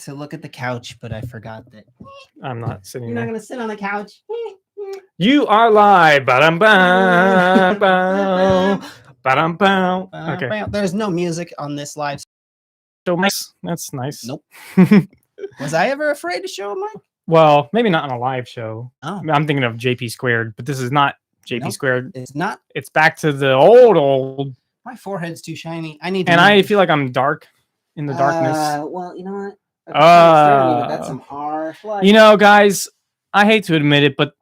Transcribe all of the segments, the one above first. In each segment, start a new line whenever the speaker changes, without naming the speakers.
to look at the couch, but I forgot that.
I'm not sitting
You're not
there.
going to sit on the couch.
You are live. Ba-dum-bum, ba-dum-bum. Okay.
There's no music on this live.
So nice. That's nice.
Nope. Was I ever afraid to show Mike?
Well, maybe not on a live show.
Oh.
I'm thinking of JP Squared, but this is not JP
Nope.
Squared.
It's not.
It's back to the old.
My forehead's too shiny. I need to.
And I feel like I'm dark in the darkness.
Well, you know what? That's some harsh light.
You know, guys, I hate to admit it, but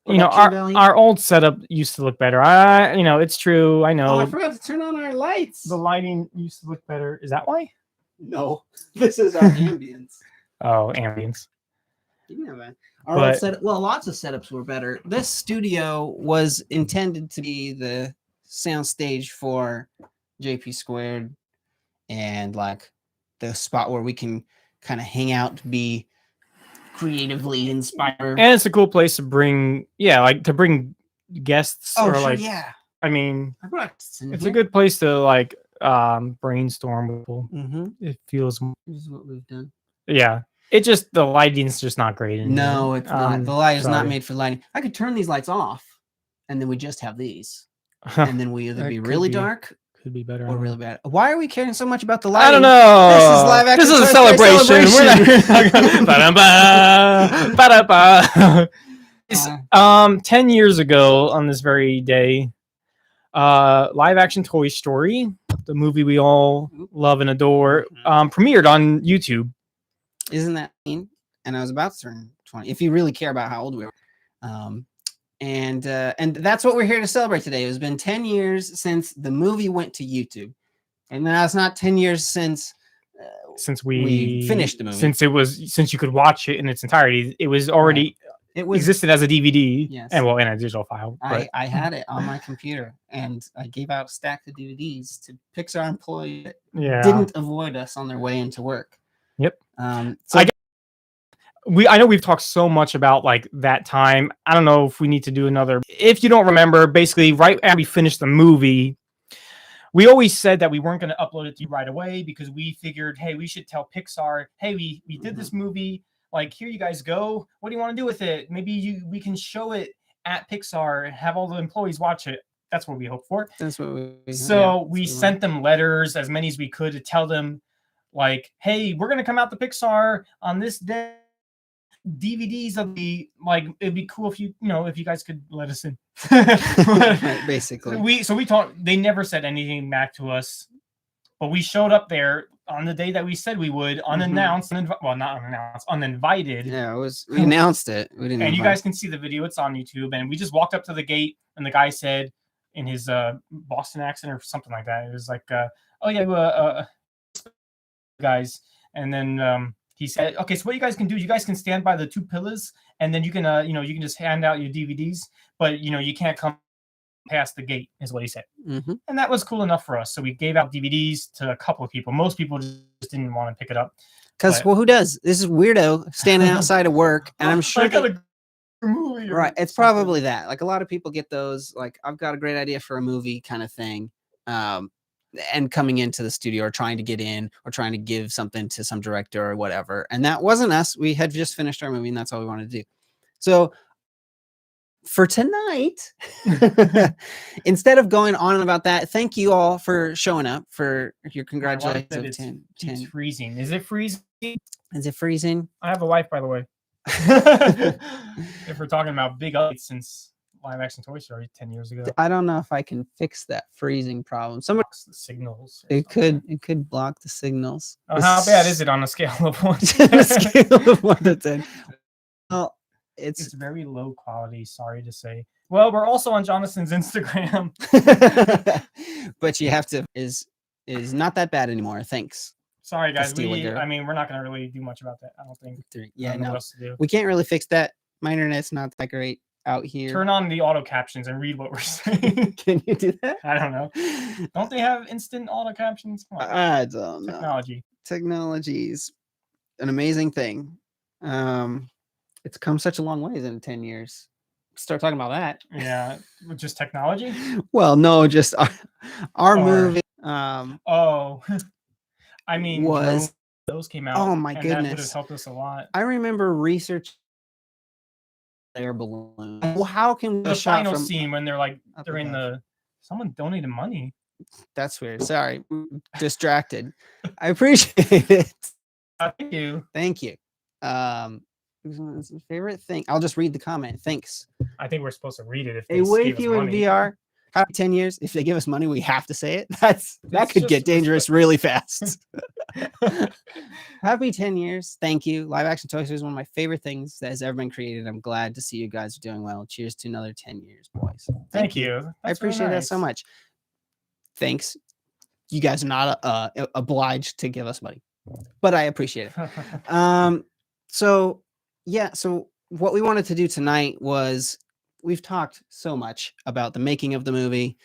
you know, our old setup used to look better. It's true. I know.
Oh, I forgot to turn on our lights.
The lighting used to look better. Is that why?
No, this is our ambience.
Oh, ambience.
Yeah, man. Old setup. Well, lots of setups were better. This studio was intended to be the sound stage for JP Squared, and like the spot where we can kind of hang out, be creatively inspired.
And it's a cool place to bring, to bring guests.
Oh,
or
sure,
like,
yeah.
I mean,
it's
a good place to like brainstorm with people.
Mm-hmm.
It feels.
This is what we've done.
Yeah. It just, the lighting's just not great.
No, it's not. The light is not made for lighting. I could turn these lights off, and then we just have these. And then we either be really dark,
could be better,
or really bad. Why are we caring so much about the lighting?
I don't know.
This is live action.
This is a celebration. 10 years ago on this very day, live action Toy Story, the movie we all love and adore, premiered on YouTube.
Isn't that mean? And I was about to turn 20. If you really care about how old we are. And that's what we're here to celebrate today. It has been 10 years since the movie went to YouTube. And now it's not 10 years since we finished the movie.
Since you could watch it in its entirety. It was already existed as a DVD.
Yes.
And in a digital file.
I had it on my computer, and I gave out a stack of DVDs to Pixar employees that didn't avoid us on their way into work.
Yep. I know we've talked so much about like that time. I don't know if we need to do another. If you don't remember, basically right after we finished the movie, we always said that we weren't going to upload it to you right away because we figured, hey, we should tell Pixar, hey, we did this movie. Like, here you guys go. What do you want to do with it? Maybe we can show it at Pixar and have all the employees watch it. That's what we hope for.
That's what
we sent them letters, as many as we could, to tell them, like, hey, we're going to come out to Pixar on this day. DVDs of the, like, it'd be cool if you guys could let us in.
Right, basically.
We talked, they never said anything back to us, but we showed up there on the day that we said we would, unannounced, not unannounced, uninvited.
Yeah, we announced it. We didn't.
And you guys can see the video, it's on YouTube, and we just walked up to the gate, and the guy said in his Boston accent or something like that, it was like, guys, and then he said, okay, so what you guys can do, you guys can stand by the two pillars, and then you can you can just hand out your DVDs, but you can't come past the gate, is what he said.
Mm-hmm.
And that was cool enough for us. So we gave out DVDs to a couple of people. Most people just didn't want to pick it up.
Because, well, who does? This is weirdo standing outside of work, and I'm sure
movie.
Right, it's probably that. Like, a lot of people get those, like, I've got a great idea for a movie kind of thing. And coming into the studio or trying to get in or trying to give something to some director or whatever. And that wasn't us. We had just finished our movie, and that's all we wanted to do. So for tonight, instead of going on about that, thank you all for showing up, for your congratulations.
It's freezing. Is it freezing?
Is it freezing?
I have a wife, by the way. If we're talking about big updates since live action Toy Story 10 years ago.
I don't know if I can fix that freezing problem. Somebody
blocks the signals.
It could block the signals.
Oh, how bad is it on a scale of 1 to 10?
A scale of 1 to 10. Well, it's
very low quality, sorry to say. Well, we're also on Jonason's Instagram.
But you have to is not that bad anymore. Thanks.
Sorry guys, we're not gonna really do much about that. I don't think.
Yeah, no. What else to do. We can't really fix that. My internet's not that great out here.
Turn on the auto captions and read what we're saying.
Can you do that?
I don't know. Don't they have instant auto captions? Come on.
I don't know.
Technology's
an amazing thing. It's come such a long ways in 10 years. Start talking about that.
Yeah, just technology.
Well, no, just our movie.
I mean,
was
those came out.
Oh my
and that would have
goodness.
helped us a lot.
I remember research air balloon. Well, how can
The
shot
final
from
scene when they're like
up
they're in
above?
the someone donated money.
That's weird. Sorry. Distracted. I appreciate it.
Thank you.
Thank you. Favorite thing. I'll just read the comment. Thanks.
I think we're supposed to read it if
A
they
way
gave us
few in
money.
VR. Happy 10 years. If they give us money, we have to say it. That
It's
could
just
get dangerous really fast. Happy 10 years. Thank you. Live action Toy Story is one of my favorite things that has ever been created. I'm glad to see you guys are doing well. Cheers to another 10 years, boys.
Thank you.
I
That's
appreciate
really
that so
nice.
much. Thanks. You guys are not obliged to give us money, but I appreciate it. So yeah, so what we wanted to do tonight was we've talked so much about the making of the movie,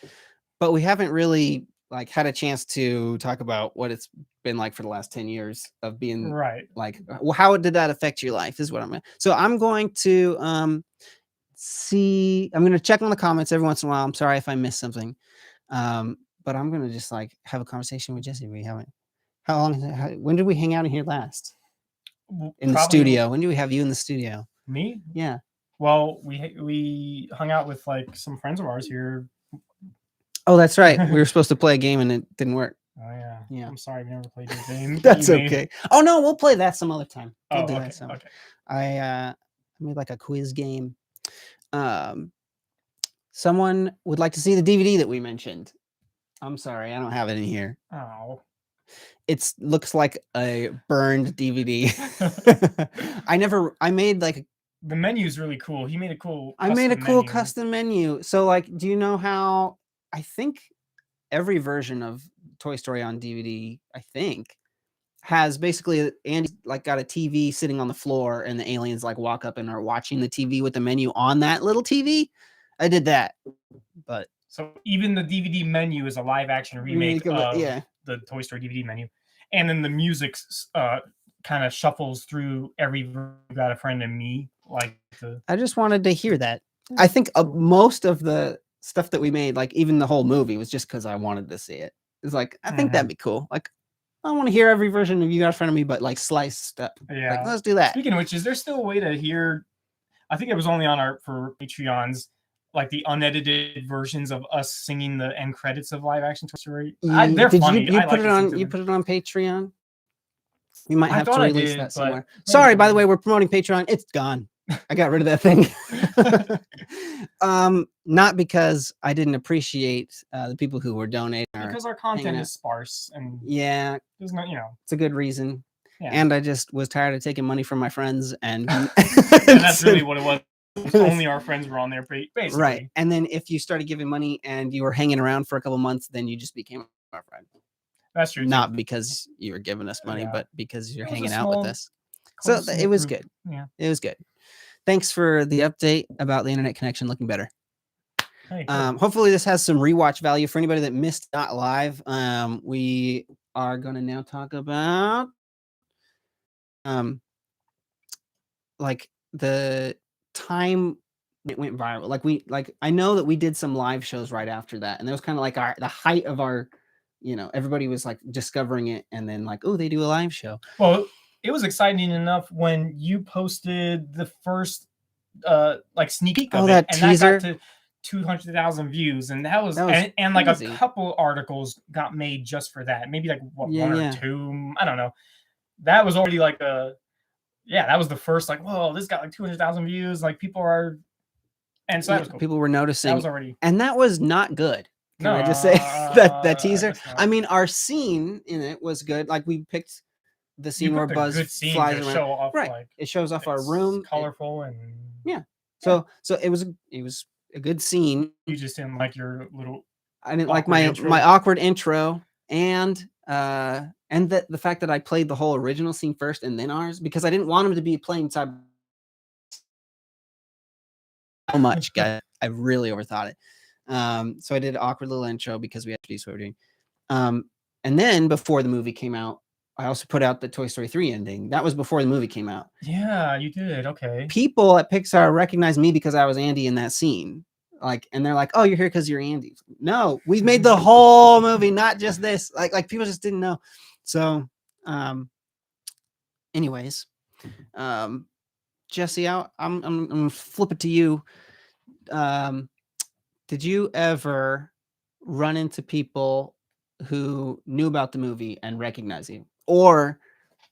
but we haven't really like had a chance to talk about what it's been like for the last 10 years of being
Right.
like, well, how did that affect your life is what so I'm going to see, I'm going to check on the comments every once in a while. I'm sorry if I missed something. But I'm going to just like have a conversation with Jesse. We haven't, how long, when did we hang out in here last? In the studio. When do we have you in the studio?
Me?
Yeah.
Well, we hung out with like some friends of ours here.
Oh, that's right. We were supposed to play a game and it didn't work.
Oh yeah.
Yeah.
I'm sorry we never played your game.
That's okay. Oh no, we'll play that some other time. We'll do
okay.
that some.
Okay.
I made like a quiz game. Someone would like to see the DVD that we mentioned. I'm sorry, I don't have it in here.
Oh.
It looks like a burned DVD. I made like
the menu is really cool. He made a cool
custom menu. So like, do you know how I think every version of Toy Story on DVD, I think, has basically Andy like got a TV sitting on the floor and the aliens like walk up and are watching the TV with the menu on that little TV. I did that. But
so even the DVD menu is a live action remake of the Toy Story DVD menu. And then the music kind of shuffles through every Got a Friend and Me. I
just wanted to hear that. I think most of the stuff that we made, like even the whole movie, was just because I wanted to see it. It's like, I think that'd be cool. Like, I want to hear every version of You Got a Friend of Me, but like sliced up.
Yeah.
Like, let's do that.
Speaking of which, is there still a way to hear? I think it was only on for Patreons, like the unedited versions of us singing the end credits of live action Toy Story. They're funny.
You put it on Patreon. You might have to release that somewhere. Sorry, by the way, we're promoting Patreon. It's gone. I got rid of that thing. Not because I didn't appreciate the people who were donating.
Because our content is sparse and
yeah,
there's no,
it's a good reason. Yeah. And I just was tired of taking money from my friends, and
and that's really what it was. Only our friends were on there, basically.
Right. And then if you started giving money and you were hanging around for a couple months, then you just became our friend.
That's true.
Not because you were giving us money, but because you're hanging out with us. So it was good.
Yeah,
it was good. Thanks for the update about the internet connection looking better.
Hey,
hopefully this has some rewatch value for anybody that missed not live. We are going to now talk about like the time it went viral. I know that we did some live shows right after that, and that was kind of like the height of our, everybody was like discovering it, and then like, oh, they do a live show.
Well, it was exciting enough when you posted the first like sneak peek of
that teaser.
That got to 200,000 views, and that was and like a couple articles got made just for that. Maybe like one or two, I don't know. That was already like that was the first like, whoa, this got like 200,000 views. Like people are, and so that was cool.
People were noticing.
That was already,
and that was not good. Can I just say that teaser? I mean, our scene in it was good. Like we picked the scene where Buzz flies around.
Show off,
right. Like, it shows off our room.
Colorful and
So it was a good scene.
You just didn't like your little.
I didn't like my awkward intro and the fact that I played the whole original scene first and then ours, because I didn't want him to be playing side. So much, guys. I really overthought it. So I did an awkward little intro because we had to do what we're doing. And then before the movie came out, I also put out the Toy Story 3 ending. That was before the movie came out.
Yeah, you did. Okay.
People at Pixar recognized me because I was Andy in that scene. Like, and they're like, "Oh, you're here because you're Andy." No, we've made the whole movie, not just this. Like people just didn't know. So, anyways, Jesse, I'm gonna flip it to you. Um, did you ever run into people who knew about the movie and recognize you, or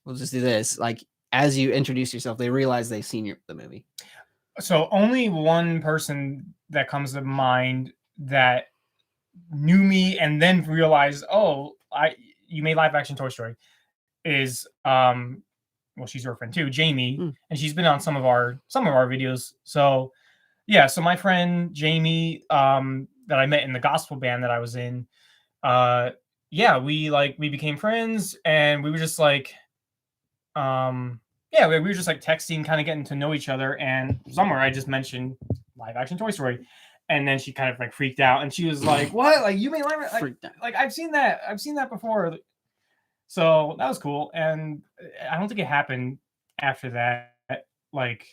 we'll just do this, like as you introduce yourself, they realize they've seen the movie?
So only one person that comes to mind that knew me and then realized, oh, you made live action Toy Story, is well, she's your friend too, Jamie, and she's been on some of our videos. So yeah, so my friend Jamie, that I met in the gospel band that I was in, yeah, we became friends, and we were just like, yeah, we were just like texting, kind of getting to know each other, and somewhere I just mentioned live action Toy Story, and then she kind of like freaked out, and she was like, "What? Like you made live? Like I've seen that before." So that was cool, and I don't think it happened after that, like,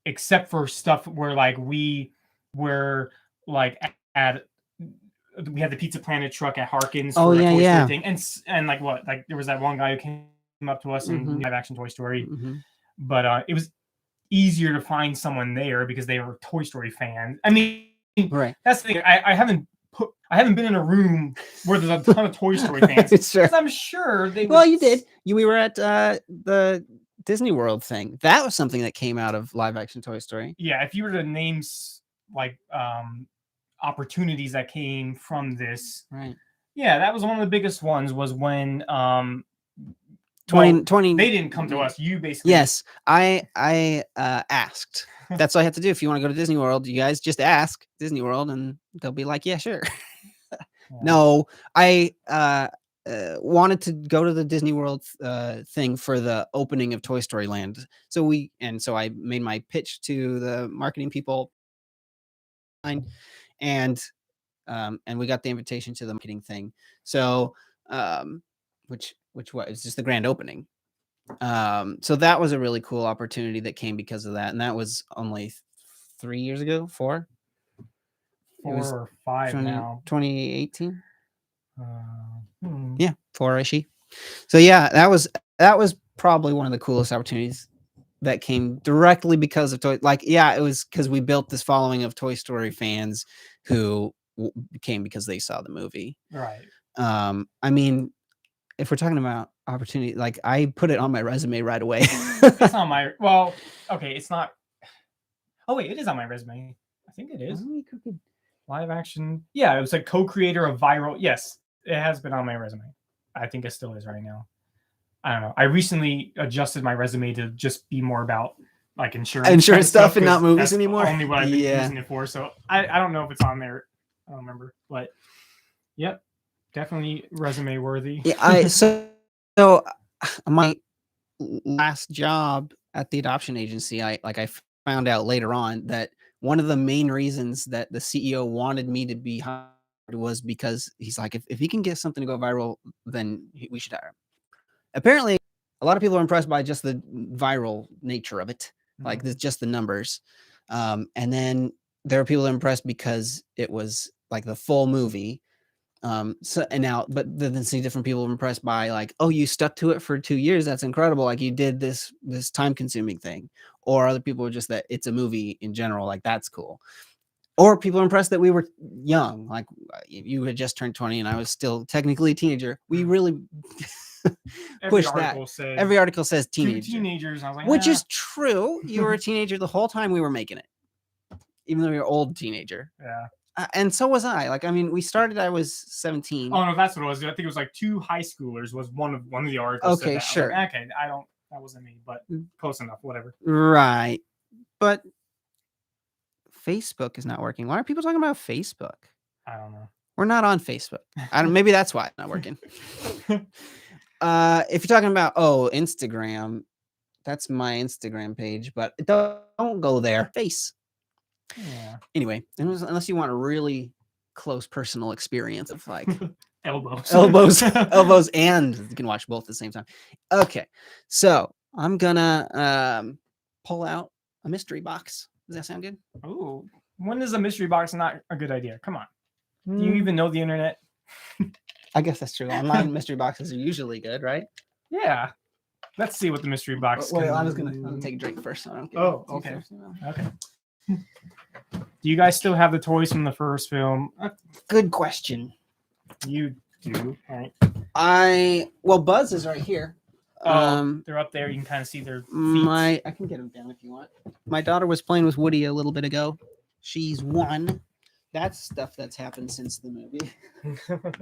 except for stuff where like we were like at we had the Pizza Planet truck at Harkins for a Toy Story thing, and like what, like there was that one guy who came up to us and knew live action Toy Story, but it was easier to find someone there because they were Toy Story fans. I mean, that's the thing. I haven't been in a room where there's a ton of Toy Story fans.
Sure.
I'm sure they.
Well, you did. We were at the Disney World thing. That was something that came out of live action Toy Story.
Yeah, if you were to name like opportunities that came from this,
right?
Yeah, that was one of the biggest ones. Was when
20
they didn't come to us. You basically.
Yes, I asked. That's all I have to do. If you want to go to Disney World, you guys just ask Disney World, and they'll be like, "Yeah, sure." No, I wanted to go to the Disney World thing for the opening of Toy Story Land. So I made my pitch to the marketing people, and we got the invitation to the marketing thing. So which was just the grand opening. So that was a really cool opportunity that came because of that, and that was only 3 years ago, 4
or 5 now.
2018. Yeah, 4-ish. So yeah, that was probably one of the coolest opportunities that came directly because of it was because we built this following of Toy Story fans who came because they saw the movie.
Right.
I mean, if we're talking about opportunity, like I put it on my resume right away.
It's on my okay, it's not. Oh wait, it is on my resume. I think it is. Live action. Yeah, it was a co-creator of viral. Yes, it has been on my resume. I think it still is right now. I don't know. I recently adjusted my resume to just be more about like insurance
stuff and not movies anymore.
Only what I've been using it for. So I don't know if it's on there. I don't remember, but yep, definitely resume worthy.
Yeah, so my last job at the adoption agency, I found out later on that one of the main reasons that the CEO wanted me to be hired was because he's like, if he can get something to go viral, then we should hire him. Apparently, a lot of people are impressed by just the viral nature of it, like just the numbers. And then there are people impressed because it was like the full movie. But then see different people impressed by like, oh, you stuck to it for 2 years. That's incredible. Like you did this time consuming thing. Or other people are just that it's a movie in general. Like that's cool. Or people are impressed that we were young. Like you had just turned 20 and I was still technically a teenager. We really push that. Every article says teenager.
2 teenagers. I was like,
which is true. You were a teenager the whole time we were making it. Even though you're an old teenager.
Yeah.
And so was I. Like, I mean, we started. I was 17.
Oh no, that's what it was. I think it was like 2 high schoolers was one of the articles.
Okay, sure.
Like, okay, that wasn't me, but close enough. Whatever.
Right, but Facebook is not working. Why are people talking about Facebook?
I don't know.
We're not on Facebook. Maybe that's why it's not working. If you're talking about Instagram, that's my Instagram page, but don't go there. Face.
Yeah.
Anyway, unless you want a really close personal experience of like
elbows,
and you can watch both at the same time. Okay, so I'm gonna pull out a mystery box. Does that sound good?
Ooh, when is a mystery box not a good idea? Come on. Do you even know the internet?
I guess that's true. Online mystery boxes are usually good, right?
Yeah. Let's see what the mystery box.
Wait, I'm gonna take a drink first. So I don't get
okay.
thirsty.
Okay. Do you guys still have the toys from the first film?
Good question.
You do, right?
Well, Buzz is right here.
They're up there. You can kind of see their feet.
I can get them down if you want. My daughter was playing with Woody a little bit ago. She's 1. That's stuff that's happened since the movie.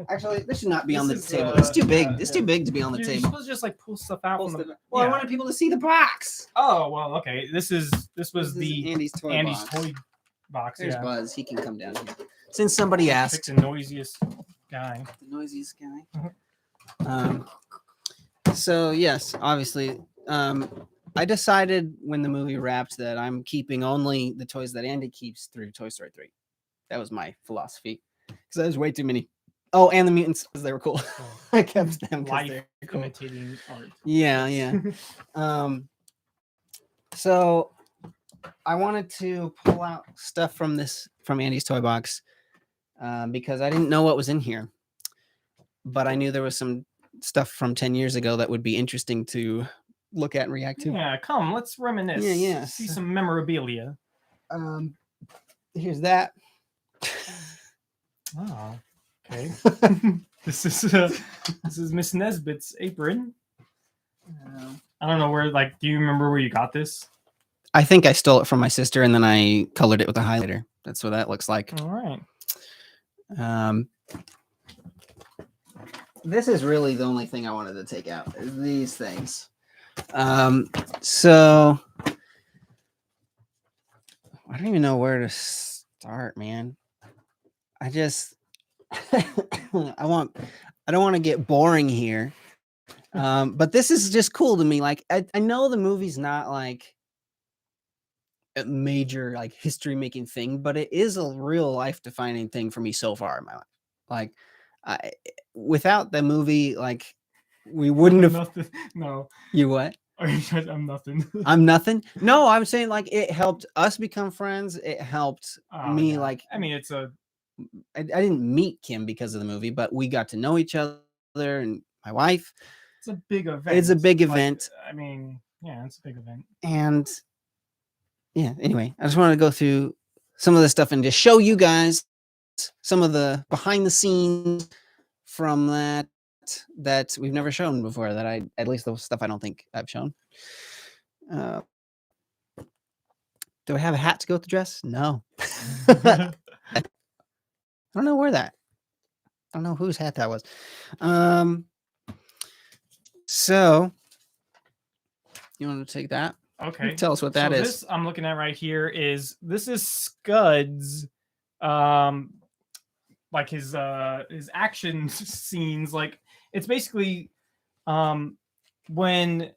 Actually, this should not be on the table. It's too big. It's too big to be on the
You're
table.
supposed to just like pull stuff out from the.
Well, I wanted people to see the box.
Oh well, okay. This was the
Andy's toy box. There's Buzz. He can come down here. Since somebody asked.
Pick the noisiest guy.
The noisiest guy. So yes, obviously, I decided when the movie wrapped that I'm keeping only the toys that Andy keeps through Toy Story 3. That was my philosophy because there's way too many. Oh, and the mutants because they were cool. I kept them because they're cool.
Imitating art.
Yeah. So I wanted to pull out stuff from Andy's toy box because I didn't know what was in here, but I knew there was some stuff from 10 years ago that would be interesting to look at and react to.
Yeah, come, let's reminisce.
Yeah.
See some memorabilia.
Here's that.
Oh, okay. This is Miss Nesbitt's apron. I don't know where. Like, do you remember where you got this?
I think I stole it from my sister, and then I colored it with a highlighter. That's what that looks like.
All right.
This is really the only thing I wanted to take out. Is these things. So I don't even know where to start, man. I just I don't want to get boring here. But this is just cool to me. Like I know the movie's not like a major like history making thing, but it is a real life defining thing for me so far in my life. Like without the movie, like we wouldn't have
nothing. No.
You what?
I'm nothing.
I'm nothing. No, I'm saying like it helped us become friends. It helped me.
Yeah.
Like
I mean,
I didn't meet Kim because of the movie, but we got to know each other and my wife.
It's a big event.
It's a big event.
I mean, yeah, it's a big event.
And yeah, anyway, I just wanted to go through some of the stuff and just show you guys some of the behind the scenes from that we've never shown before, that at least the stuff I don't think I've shown. Do I have a hat to go with the dress? No. I don't know where that. I don't know whose hat that was. So you want to take that?
Okay.
Tell us what that is.
This I'm looking at right here is Scud's like his action scenes. Like it's basically when,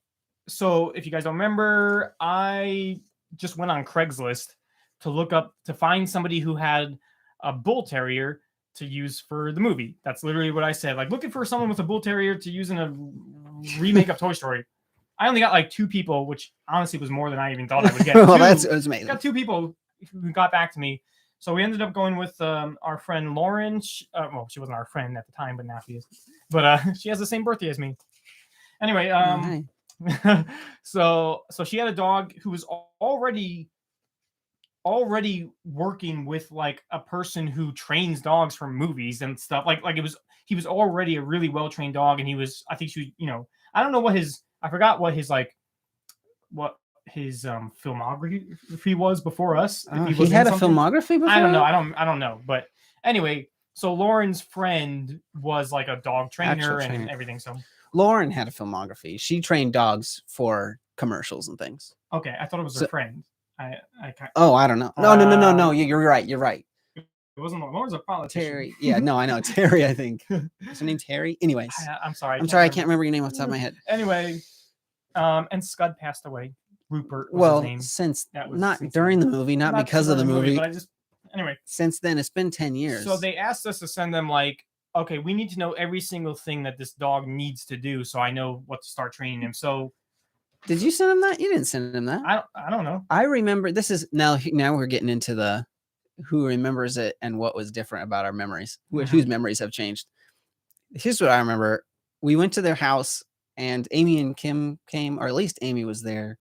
so if you guys don't remember, I just went on Craigslist to find somebody who had a bull terrier to use for the movie. That's literally what I said. Like looking for someone with a bull terrier to use in a remake of Toy Story. I only got like 2 people, which honestly was more than I even thought I would get.
Well, that's amazing.
Got 2 people who got back to me. So we ended up going with our friend Lauren. Well, she wasn't our friend at the time, but now she is. But she has the same birthday as me. Anyway, so she had a dog who was already working with like a person who trains dogs for movies and stuff. Like he was already a really well trained dog, and I think she, I don't know I forgot what his filmography was before us.
He had a filmography before?
I don't know. But anyway, so Lauren's friend was like a dog trainer and everything. So
Lauren had a filmography. She trained dogs for commercials and things.
Okay, I thought it was her friend. I
don't know. No. You're right.
It wasn't Lauren's a politician.
Terry. Yeah, no, I know. Terry, I think. Is her name Terry? Anyways.
I'm sorry.
I can't remember your name off the top of my head.
Anyway, and Scud passed away. Rupert was his name.
Since during the movie, not because of the movie.
But anyway.
Since then, it's been 10 years.
So they asked us to send them like, okay, we need to know every single thing that this dog needs to do, so I know what to start training him. So
did you send him that? You didn't send him that.
I don't know.
I remember this is now we're getting into the who remembers it and what was different about our memories, whose memories have changed. Here's what I remember. We went to their house and Amy and Kim came, or at least Amy was there,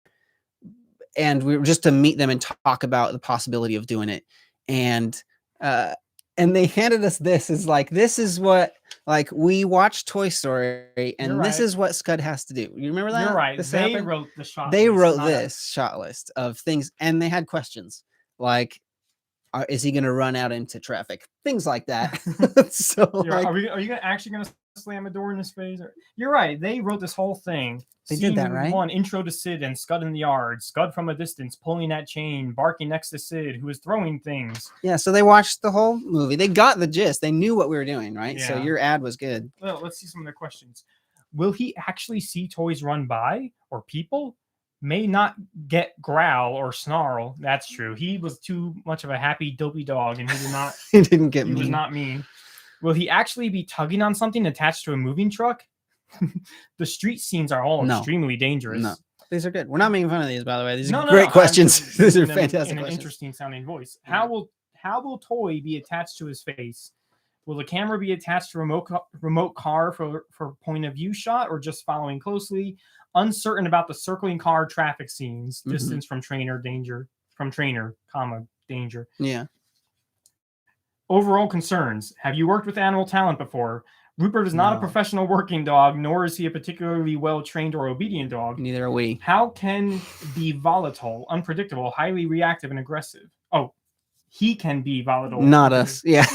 and we were just to meet them and talk about the possibility of doing it. And uh and they handed us this is like, this is what, like, we watched Toy Story and
You're
this
right.
is what Scud has to do. You remember that?
You're right.
This
They
happened?
wrote the shot
They
list,
wrote
not
this
us.
shot list of things, and they had questions like, is he going to run out into traffic? Things like that. So like,
Are you actually gonna slam a door in his face? You're right. They wrote this whole thing.
They did that, right?
One, intro to Sid and Scud in the yard. Scud from a distance, pulling that chain, barking next to Sid, who is throwing things.
Yeah, so they watched the whole movie. They got the gist. They knew what we were doing, right?
Yeah.
So your ad was good.
Well, let's see some of the questions. Will he actually see toys run by or people? May not get growl or snarl. That's true. He was too much of a happy, dopey dog, and he did not.
He didn't get
He
mean.
was not mean. Will he actually be tugging on something attached to a moving truck? The street scenes are all extremely dangerous.
No, these are good. We're not making fun of these, by the way. These are
No,
great questions. These are
in
fantastic
an
questions.
interesting sounding voice.
Yeah.
How will Toy be attached to his face? Will the camera be attached to remote car for point of view shot, or just following closely? Uncertain about the circling car traffic scenes. Distance from trainer, danger from trainer, comma, danger.
Yeah.
Overall concerns. Have you worked with animal talent before? Rupert is not a professional working dog, nor is he a particularly well-trained or obedient dog.
Neither are we.
How can be volatile, unpredictable, highly reactive, and aggressive? Oh, he can be volatile.
Not us. Yeah.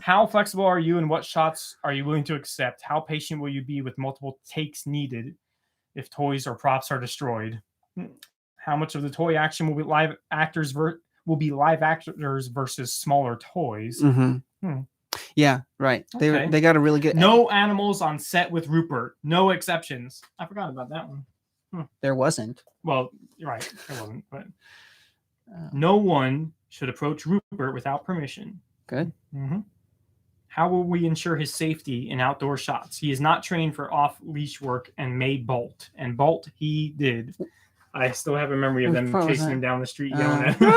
How flexible are you, and what shots are you willing to accept? How patient will you be with multiple takes needed if toys or props are destroyed? How much of the toy action will be live actors versus smaller toys?
Yeah, right.
Okay.
They got a really good.
No animals on set with Rupert. No exceptions. I forgot about that one.
There wasn't.
Well, you're right. There wasn't. But no one should approach Rupert without permission.
Good.
How will we ensure his safety in outdoor shots? He is not trained for off-leash work and may bolt. And bolt he did. I still have a memory of them chasing him down the street, yelling at him.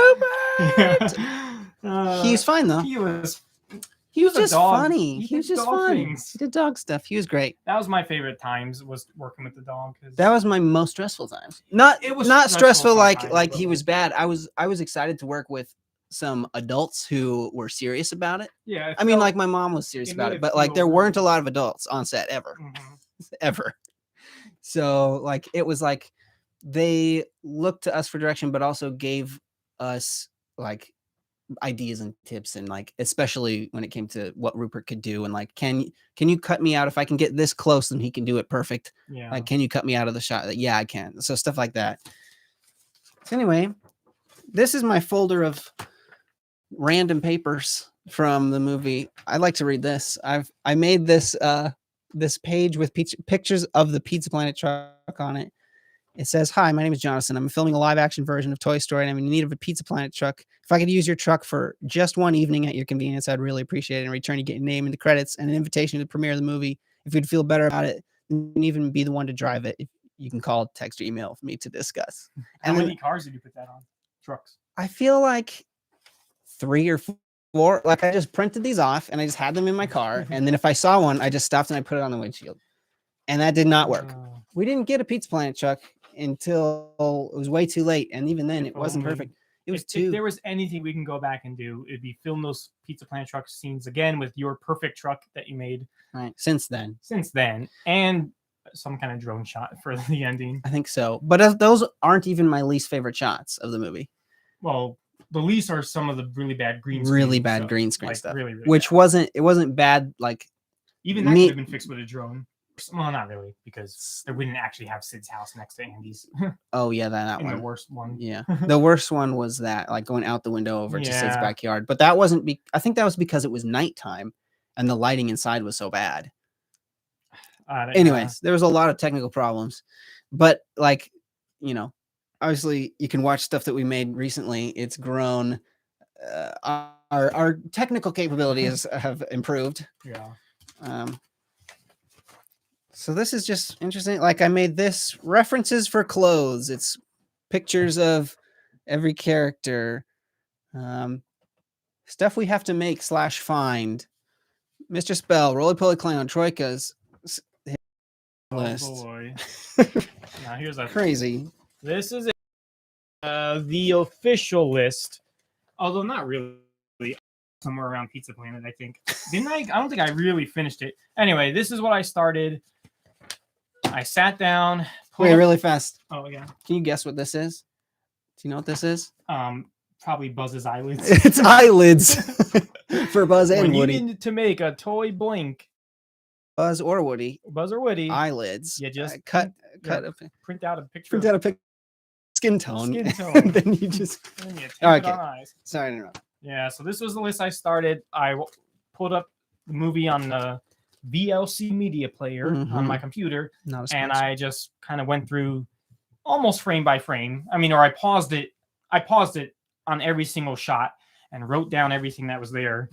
Rupert! He's fine, though.
He was
just
dog.
funny. He was just funny.
Things.
He did dog stuff. He was great.
That was my favorite times, was working with the dog.
That was my most stressful times. Not stressful like he was bad. I was excited to work with some adults who were serious about it.
Yeah.
I mean, like, my mom was serious about it, but like there weren't a lot of adults on set ever. Ever. So like it was like they looked to us for direction, but also gave us like ideas and tips, and like especially when it came to what Rupert could do, and like can you cut me out if I can get this close and he can do it perfect?
Yeah.
Like, can you cut me out of the shot? Yeah, I can. So stuff like that. So anyway, this is my folder of random papers from the movie. I like to read this. I made this this page with pictures of the Pizza Planet truck on it. It says, "Hi, my name is Jonason. I'm filming a live action version of Toy Story, and I'm in need of a Pizza Planet truck. If I could use your truck for just one evening at your convenience, I'd really appreciate it. In return, you get your name in the credits and an invitation to premiere the movie. If you'd feel better about it, you can even be the one to drive it. You can call, text, or email me to discuss."
How many cars did you put that on? Trucks?
I feel like 3 or 4. Like, I just printed these off and I just had them in my car. And then if I saw one, I just stopped and I put it on the windshield. And that did not work. We didn't get a Pizza Planet truck until it was way too late, and even then it wasn't perfect. It was
if there was anything we can go back and do, it'd be film those Pizza Planet truck scenes again with your perfect truck that you made
since then,
and some kind of drone shot for the ending.
I think so, but those aren't even my least favorite shots of the movie.
Well, the least are some of the really bad green screen stuff, really
which
bad.
wasn't bad. Like,
even that could have been fixed with a drone. Well, not really, because they wouldn't actually have Sid's house next to Andy's.
Oh yeah, that one.
The worst one.
Yeah, the worst one was that, like, going out the window over to Sid's backyard. But that wasn't. I think that was because it was nighttime, and the lighting inside was so bad. Anyways, there was a lot of technical problems, but like, obviously you can watch stuff that we made recently. It's grown. Our technical capabilities have improved.
Yeah.
So this is just interesting. Like, I made this references for clothes. It's pictures of every character. Stuff we have to make / find. Mr. Spell, Roly Poly Clown, Troikas, list.
Boy. Now here's a
Crazy.
This is the official list, although not really. Somewhere around Pizza Planet, I think. Didn't I? I don't think I really finished it. Anyway, this is what I started. I sat down.
Wait, really fast.
Oh yeah.
Can you guess what this is? Do you know what this is?
Probably Buzz's eyelids.
It's eyelids for Buzz and
when
Woody.
You need to make a toy blink.
Buzz or Woody.
Buzz or Woody.
Eyelids.
You just
print
out a picture.
Print out a picture. Skin tone.
Skin tone.
And then you just.
And then you tape
okay.
it on eyes.
Sorry to interrupt.
Yeah, so this was the list I started. I pulled up the movie on the VLC media player on my computer, and I just kind of went through almost frame by frame. I mean, or I paused it. I paused it on every single shot and wrote down everything that was there.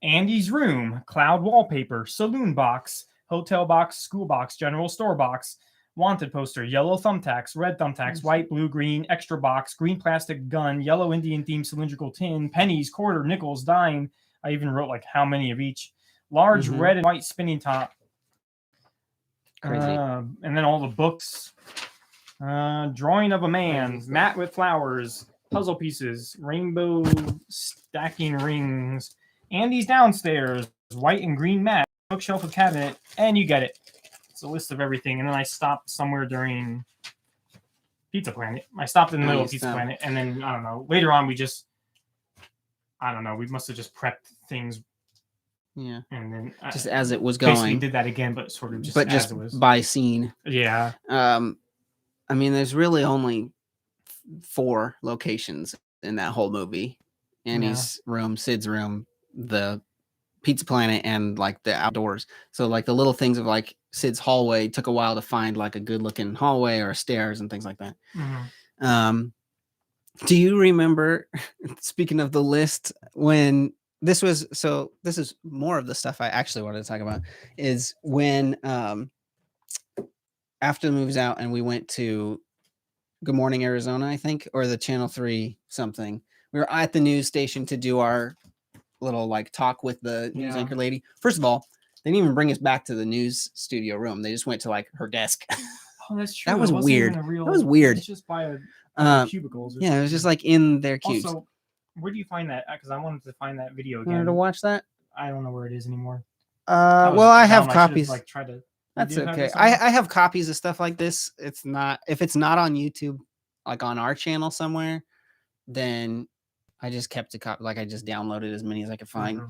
Andy's room, cloud wallpaper, saloon box, hotel box, school box, general store box, wanted poster, yellow thumbtacks, red thumbtacks, white, blue, green, extra box, green plastic gun, yellow Indian themed cylindrical tin, pennies, quarter, nickels, dime. I even wrote like how many of each. Large red and white spinning top.
Crazy.
And then all the books. Drawing of a man, mat with flowers, puzzle pieces, rainbow stacking rings, Andy's downstairs, white and green mat, bookshelf with cabinet, and you get it. It's a list of everything. And then I stopped somewhere during Pizza Planet. I stopped in the middle of Pizza Planet, and then I don't know. Later on, we must have just prepped things.
Yeah.
And then
just as it was going.
Basically did that again, but sort of just as it was.
By scene.
Yeah.
I mean, there's really only 4 locations in that whole movie. Annie's room, Sid's room, the Pizza Planet, and like the outdoors. So like the little things of like Sid's hallway took a while to find like a good looking hallway or stairs and things like that. Do you remember, speaking of the list, when this is more of the stuff I actually wanted to talk about, is when after the movie's out and we went to Good Morning Arizona, I think, or the Channel 3 something. We were at the news station to do our little like talk with the news anchor lady. First of all, they didn't even bring us back to the news studio room. They just went to like her desk.
Oh, that's true.
That was weird. That was weird.
It's just by a cubicles.
Yeah, it was just like in their cubes.
Also, where do you find that? Because I wanted to find that video again.
You wanted to watch that?
I don't know where it is anymore.
Well, I have copies.
Like try to.
That's okay. I have copies of stuff like this. It's not, if it's not on YouTube, like on our channel somewhere, then I just kept a copy. Like I just downloaded as many as I could find.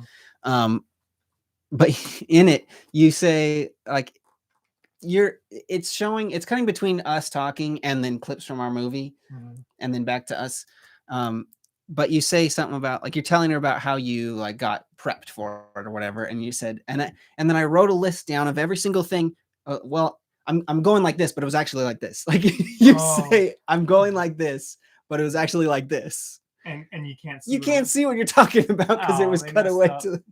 But in it, you say like it's cutting between us talking and then clips from our movie and then back to us. But you say something about like you're telling her about how you like got prepped for it or whatever, and you said and then I wrote a list down of every single thing. Well, I'm going like this, but it was actually like this. Like you say I'm going like this, but it was actually like this.
And you can't see
what you're talking about because it was cut away to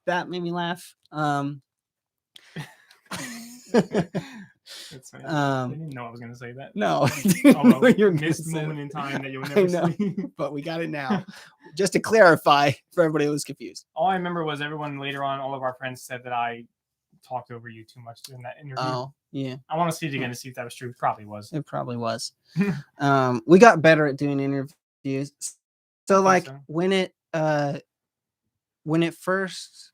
that made me laugh.
That's funny. I didn't know I was gonna say that.
No,
you missed moment in time that you'll never see.
But we got it now. Just to clarify for everybody who was confused.
All I remember was everyone later on, all of our friends said that I talked over you too much in that interview.
Oh, yeah.
I want to see it again to see if that was true. Probably was.
It probably was. We got better at doing interviews. So like when it first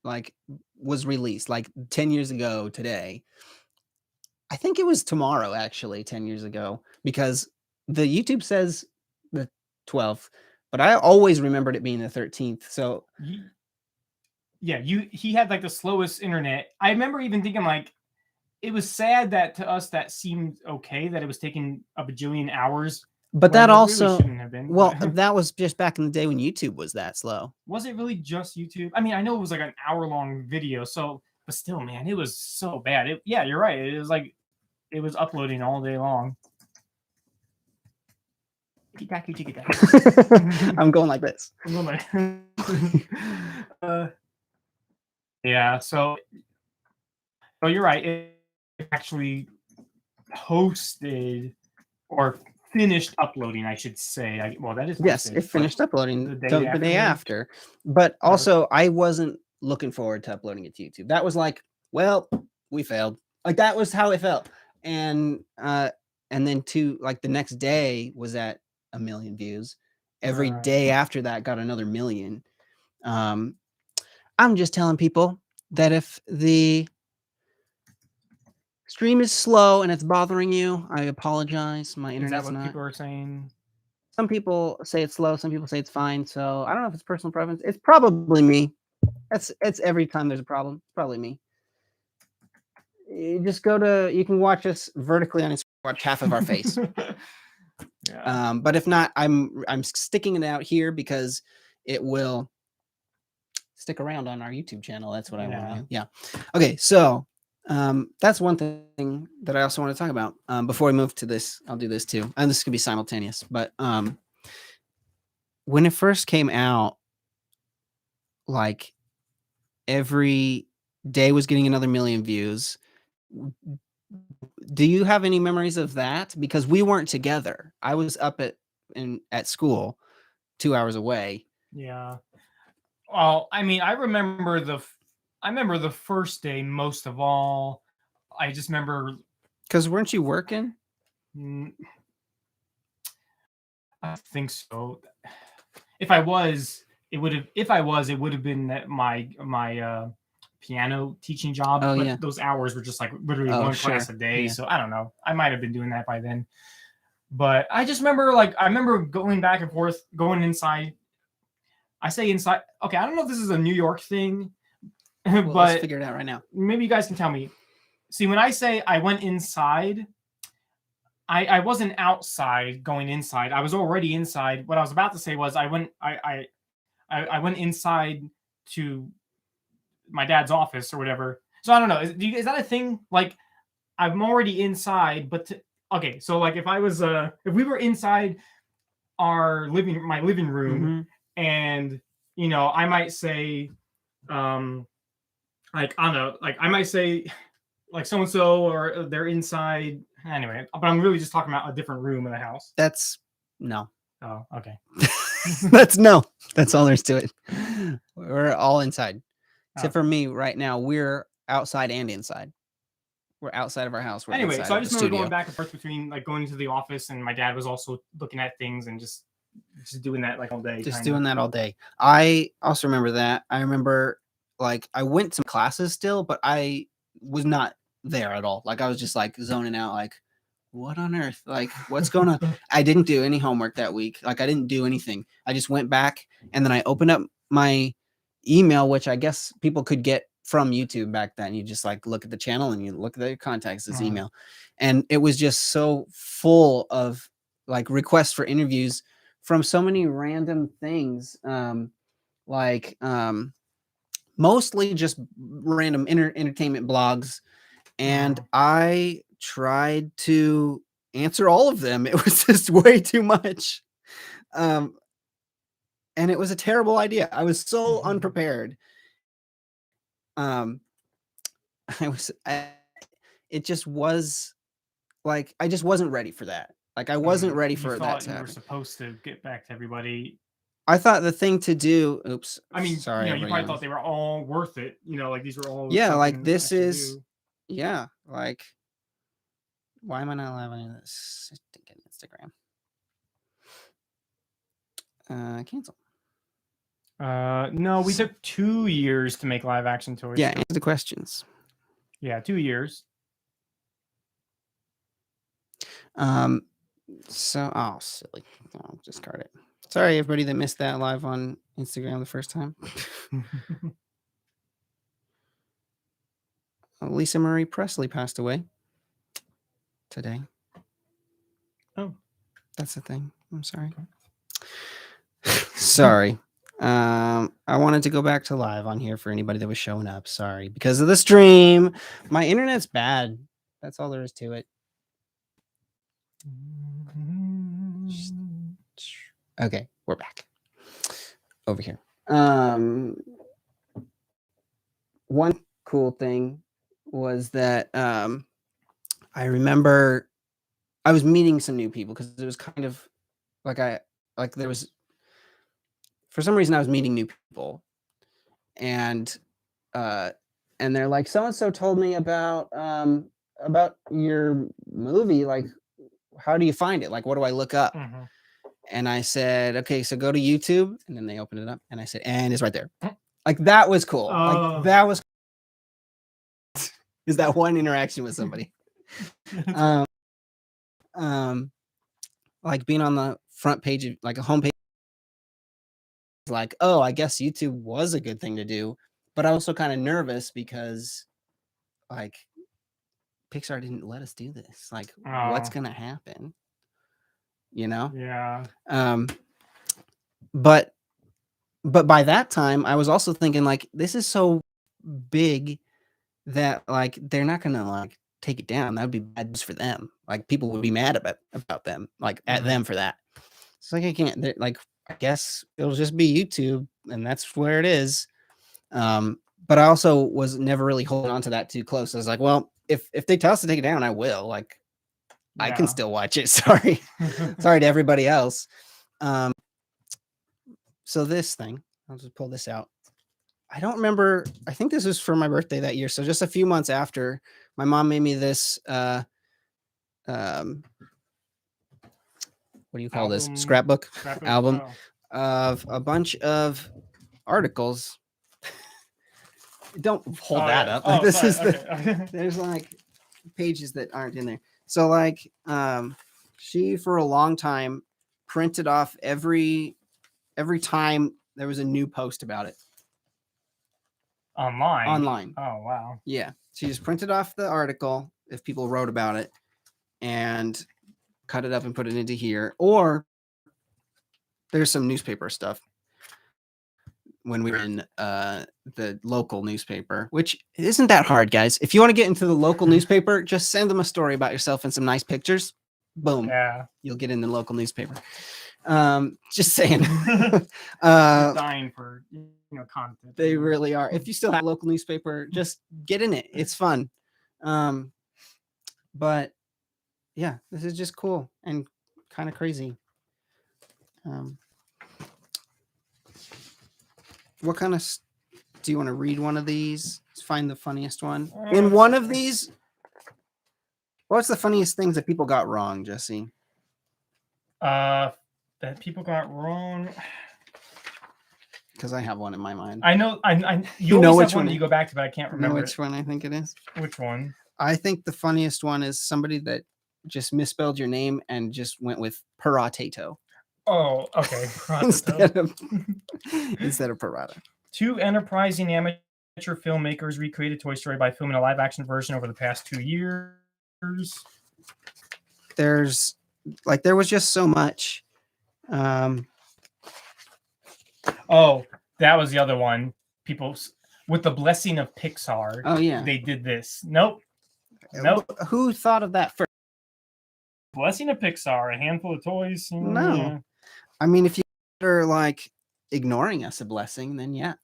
like was released like 10 years ago today, I think it was tomorrow actually 10 years ago, because the YouTube says the 12th, but I always remembered it being the 13th. So
he had like the slowest internet. I remember even thinking like it was sad that to us that seemed okay that it was taking a bajillion hours.
But that also really have been. Well, that was just back in the day when YouTube was that slow.
Was it really just YouTube? I mean, I know it was like an hour-long video, so but still, man, it was so bad. Yeah, you're right. It was like it was uploading all day long.
I'm going like this.
Yeah, so you're right. It actually hosted or finished uploading, I should say. Well, that is
yes, it finished uploading the day after. But also, I wasn't looking forward to uploading it to YouTube. That was like, well, we failed. Like that was how it felt. And then like the next day was at 1 million views. Every day after that got another 1 million. I'm just telling people that if the stream is slow and it's bothering you, I apologize. My internet's
Is that what
not.
people are saying?
Some people say it's slow, some people say it's fine. So I don't know if it's personal preference. It's probably me. It's every time there's a problem. It's probably me. You just you can watch us vertically on Instagram, watch half of our face.
Yeah.
But if not, I'm sticking it out here because it will stick around on our YouTube channel. That's what I want to do. Yeah. Okay, so that's one thing that I also want to talk about. Before we move to this, I'll do this too. And this could be simultaneous, but when it first came out, like every day was getting another 1 million views. Do you have any memories of that? Because we weren't together. I was up at school 2 hours away.
Yeah. Well, I mean, I remember the first day most of all. I just remember,
because weren't you working?
I think so. If I was, it would have been my piano teaching job.
Oh,
but
yeah.
those hours were just like literally one class a day.
Yeah.
So I don't know. I might have been doing that by then. But I just remember going back and forth, going inside. I say inside. Okay, I don't know if this is a New York thing,
Well,
but
let's figure it out right now.
Maybe you guys can tell me. See, when I say I went inside, I wasn't outside going inside. I was already inside. What I was about to say was I went inside to my dad's office or whatever. So I don't know. Is that a thing? Like I'm already inside, but okay. So like if we were inside my living room, and I might say, like I don't know, like I might say, like so and so, or they're inside. Anyway, but I'm really just talking about a different room in the house.
That's no.
Oh, okay.
That's no. That's all there's to it. We're all inside. Except for me right now, we're outside and inside. We're outside of our house. We're
anyway, so I just remember
studio.
going back and forth between like going into the office, and my dad was also looking at things and just doing that like all day.
That all day. I also remember that. I remember like I went to classes still, but I was not there at all. Like I was just like zoning out, like what on earth? Like what's going on? I didn't do any homework that week. Like I didn't do anything. I just went back and then I opened up my email, which I guess people could get from YouTube back then. You just like look at the channel and you look at the contacts as email. And it was just so full of like requests for interviews from so many random things. Mostly just random entertainment blogs. And I tried to answer all of them. It was just way too much. And it was a terrible idea. I was so unprepared. It just was like, I just wasn't ready for that. Like I wasn't ready for that to happen.
You were supposed to get back to everybody.
I thought the thing to do, oops.
I mean,
sorry.
You probably thought they were all worth it. Like these were all.
Yeah, like this is, yeah, like, why am I not live on this Instagram? Cancel.
No, we took 2 years to make live action toys.
Yeah, answer the questions.
Yeah, 2 years.
So, oh, silly. I'll discard it. Sorry, everybody that missed that live on Instagram the first time. Lisa Marie Presley passed away today.
Oh,
that's the thing. I'm sorry. Sorry. I wanted to go back to live on here for anybody that was showing up. Sorry, because of the stream. My internet's bad. That's all there is to it. Okay, we're back. Over here. One cool thing was that I remember I was meeting some new people because it was kind of like there was, for some reason I was meeting new people, and and they're like, so and so told me about your movie. Like, how do you find it? Like, what do I look up?
Mhm.
And I said, okay, so go to YouTube. And then they opened it up, and I said, and it's right there. Like, that was cool. Like, that was is that one interaction with somebody. Like being on the front page of like a homepage, like, oh, I guess YouTube was a good thing to do. But I was also kind of nervous because like Pixar didn't let us do this. Like, what's gonna happen? You know?
Yeah.
But by that time, I was also thinking like, this is so big that like they're not gonna like take it down. That would be bad news for them. Like people would be mad about them, like at them for that. It's like I can't like I guess it'll just be YouTube and that's where it is. But I also was never really holding on to that too close. I was like, well, if they tell us to take it down, I will. Like I can still watch it. Sorry. Sorry to everybody else. So this thing, I'll just pull this out. I don't remember. I think this was for my birthday that year. So just a few months after, my mom made me this what do you call this? Scrapbook album of a bunch of articles. Don't hold that up. Like, this is there's like pages that aren't in there. So like she for a long time printed off every time there was a new post about it. Online.
Oh, wow.
Yeah. She just printed off the article if people wrote about it and cut it up and put it into here. Or there's some newspaper stuff when we were in the local newspaper, which isn't that hard, guys. If you want to get into the local newspaper, just send them a story about yourself and some nice pictures. Boom.
Yeah.
You'll get in the local newspaper. Just saying.
Dying for content.
They really are. If you still have a local newspaper, just get in it. It's fun. But yeah, this is just cool and kind of crazy. What kind of do you want to read one of these? Let's find the funniest one. In one of these, what's the funniest things that people got wrong, Jesse?
That people got wrong.
Because I have one in my mind.
I know. You know which one you go back to, but I can't remember
which one I think it is.
Which one?
I think the funniest one is somebody that just misspelled your name and just went with Paratato.
Oh, okay.
instead of Parata.
2 enterprising amateur filmmakers recreated Toy Story by filming a live-action version over the past 2 years.
There was just so much.
Oh, that was the other one. People with the blessing of Pixar.
Oh yeah,
they did this. Nope.
Who thought of that first?
Blessing of Pixar, a handful of toys.
No, yeah. I mean, if you are like ignoring us a blessing, then yeah.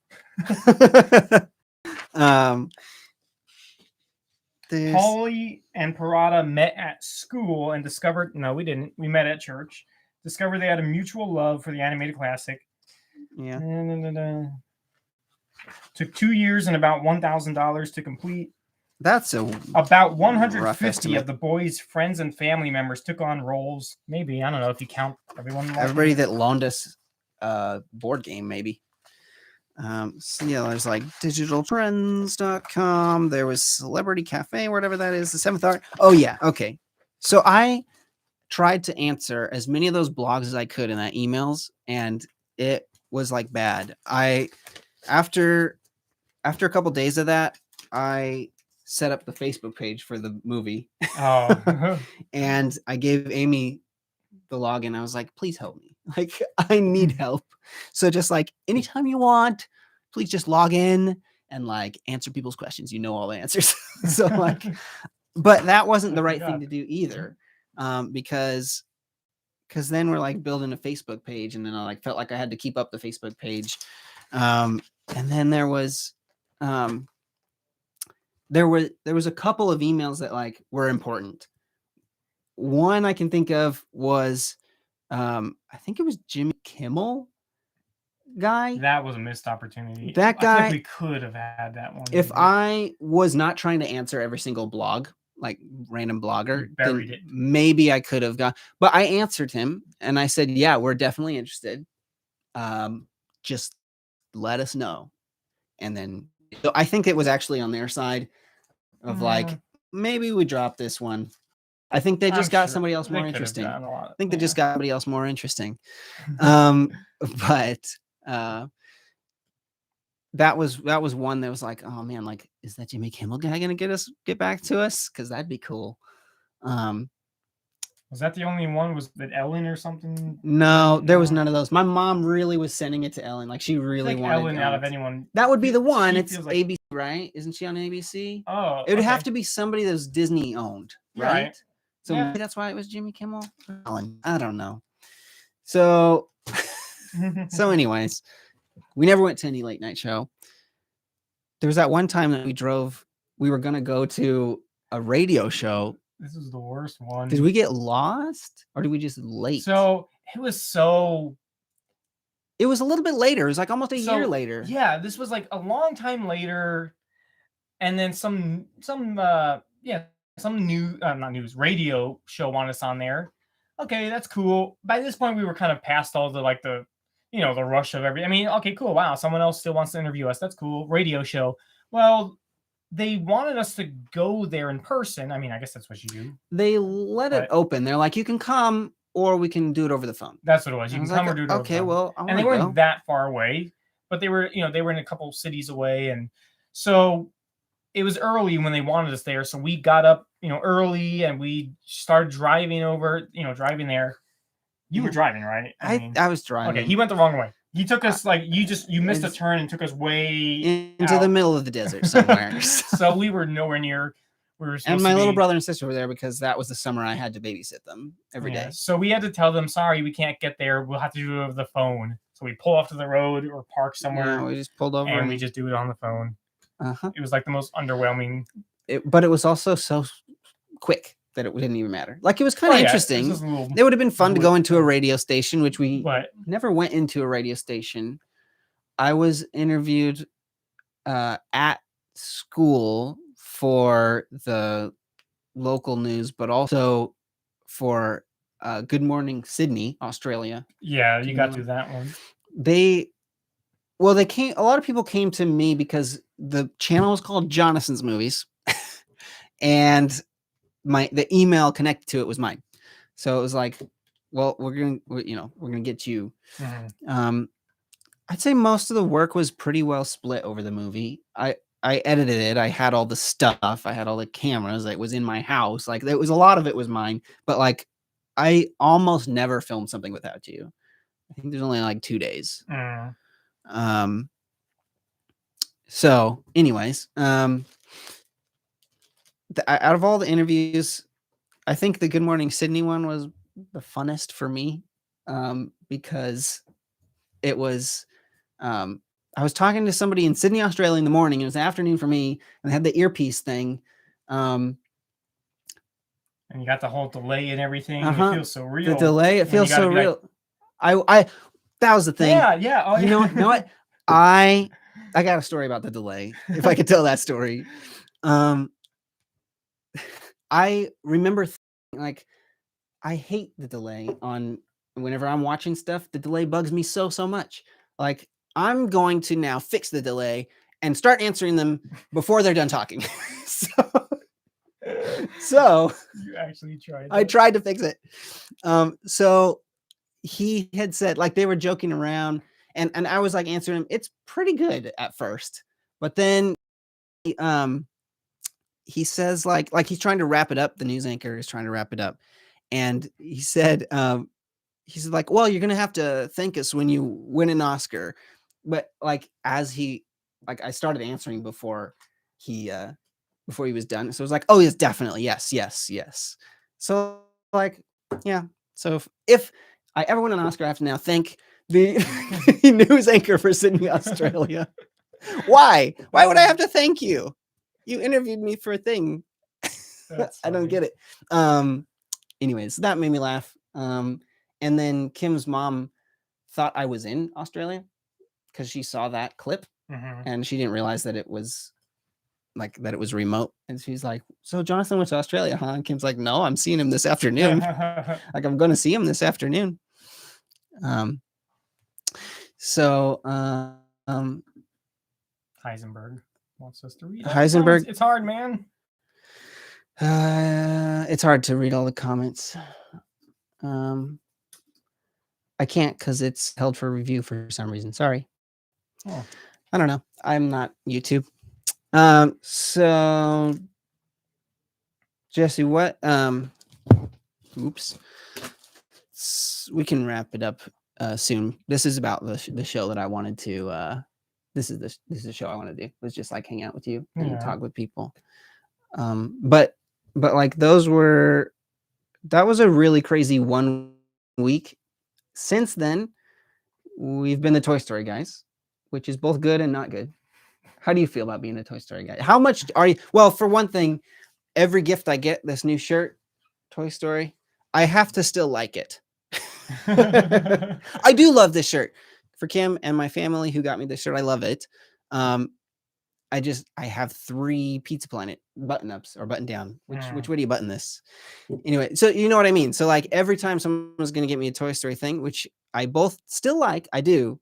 Polly and Parata met at school and discovered. No, we didn't. We met at church. Discovered they had a mutual love for the animated classic.
Yeah.
Took 2 years and about $1,000 to complete.
That's
about 150 of the boys' friends and family members took on roles. Maybe, I don't know if you count everyone.
Everybody that loaned us a board game, maybe. So yeah, there's like digitaltrends.com. There was Celebrity Cafe, whatever that is, the Seventh Art. Oh yeah, okay. So I tried to answer as many of those blogs as I could in that emails, and it was like bad. After a couple days of that, I set up the Facebook page for the movie.
Oh.
And I gave Amy the login. I was like, please help me. Like, I need help. So just like anytime you want, please just log in and like answer people's questions. You know all the answers. So like, but that wasn't the right thing to do either. Because then we're like building a Facebook page, and then I like felt like I had to keep up the Facebook page. And then there was a couple of emails that like were important. One I can think of was I think it was Jimmy Kimmel guy.
That was a missed opportunity.
That
I feel like
guy.
we could have had that one.
If
maybe.
I was not trying to answer every single blog, like random blogger,
You
then
buried it.
maybe I could have got. But I answered him and I said, "Yeah, we're definitely interested. Just let us know." And then so I think it was actually on their side of like maybe we drop this one. I think they just got somebody else more interesting. I think they just got somebody else more interesting. But that was one that was like, oh man, like, is that Jimmy Kimmel guy gonna get back to us? Because that'd be cool.
Was that the only one? Was it Ellen or something?
No, there was none of those. My mom really was sending it to Ellen. Like she really wanted
Ellen out of anyone.
That would be the one. It's like, ABC, right? Isn't she on ABC?
Oh,
it would have to be somebody that was Disney owned, right? So
yeah.
maybe that's why it was Jimmy Kimmel. Ellen, I don't know. So, so anyways, we never went to any late night show. There was that one time that we were gonna go to a radio show.
This is the worst one.
Did we get lost or did we just late?
So it was
it was a little bit later. It was like almost a year later.
Yeah, this was like a long time later. And then some radio show wanted us on there. Okay, that's cool. By this point, we were kind of past all the the rush of everything. I mean, okay, cool. Wow, someone else still wants to interview us. That's cool. Radio show. Well, they wanted us to go there in person. I mean, I guess that's what you do.
They let it open. They're like, you can come or we can do it over the phone.
That's what it was. You can come or do it over the phone.
Okay, well,
and they weren't that far away, but they were in a couple cities away. And so it was early when they wanted us there. So we got up, early and we started driving driving there. You were driving, right?
I was driving.
Okay, he went the wrong way. He took us you missed a turn and took us way
into the middle of the desert somewhere.
So we were nowhere near.
And my little brother and sister were there because that was the summer I had to babysit them every day.
So we had to tell them, sorry, we can't get there. We'll have to do it over the phone. So we pull off to the road or park somewhere.
Yeah, we just pulled over
and we just do it on the phone. It was like the most underwhelming.
But it was also so quick that it didn't even matter. Like it was kind of interesting. It would have been fun to go into a radio station, which we never went into a radio station. I was interviewed at school for the local news, but also for Good Morning Sydney, Australia.
Yeah, you got to that one.
They came. A lot of people came to me because the channel was called Jonason's Movies, and the email connected to it was mine. So it was like, well, we're gonna get you.
Mm-hmm.
I'd say most of the work was pretty well split over the movie. I edited it. I had all the stuff. I had all the cameras. It was in my house. Like there was a lot of it was mine. But like, I almost never filmed something without you. I think there's only like 2 days. So, anyways, out of all the interviews, I think the Good Morning Sydney one was the funnest for me because it was. I was talking to somebody in Sydney, Australia in the morning. It was the afternoon for me, and I had the earpiece thing.
And you got the whole delay and everything. It feels so real.
The delay, it feels so real. That was the thing.
Yeah. Oh,
you know what? I got a story about the delay. If I could tell that story, I remember like I hate the delay on whenever I'm watching stuff. The delay bugs me so much. Like I'm going to now fix the delay and start answering them before they're done talking. So
you actually tried.
I tried to fix it. So he had said like they were joking around, and I was like answering him. It's pretty good at first, but then he says like he's trying to wrap it up. The news anchor is trying to wrap it up, and he said he's like, well, you're gonna have to thank us when you win an Oscar. But like as he like I started answering before he was done. So it was like, oh yes, definitely. Yes. So like, yeah. So if I ever win an Oscar, I have to now thank the news anchor for Sydney, Australia. Why would I have to thank you? You interviewed me for a thing. I don't get it. Anyways, that made me laugh. And then Kim's mom thought I was in Australia. because she saw that clip
Mhm.
and she didn't realize that it was remote. And she's like, "So Jonathan went to Australia, huh?" And Kim's like, "No, I'm seeing him this afternoon. Like I'm going to see him this afternoon." Um. So
Heisenberg wants us to read all the
Heisenberg.
comments. It's hard, man.
It's hard to read all the comments. I can't because it's held for review for some reason. Sorry.
Oh.
I don't know. I'm not YouTube. So Jesse, what oops. We can wrap it up soon. This is about the show that I wanted to this is the show I want to do. It was just like hang out with you and talk with people. But like that was a really crazy 1 week. Since then, we've been the Toy Story guys, which is both good and not good. How do you feel about being a Toy Story guy? How much are you? Well, for one thing, every gift I get, this new shirt, Toy Story, I have to still like it. I do love this shirt. For Kim and my family who got me this shirt, I love it. I have 3 Pizza Planet button-ups or button down. Which way do you button this? Anyway, so you know what I mean. So like every time someone's gonna get me a Toy Story thing, which I both still like, I do.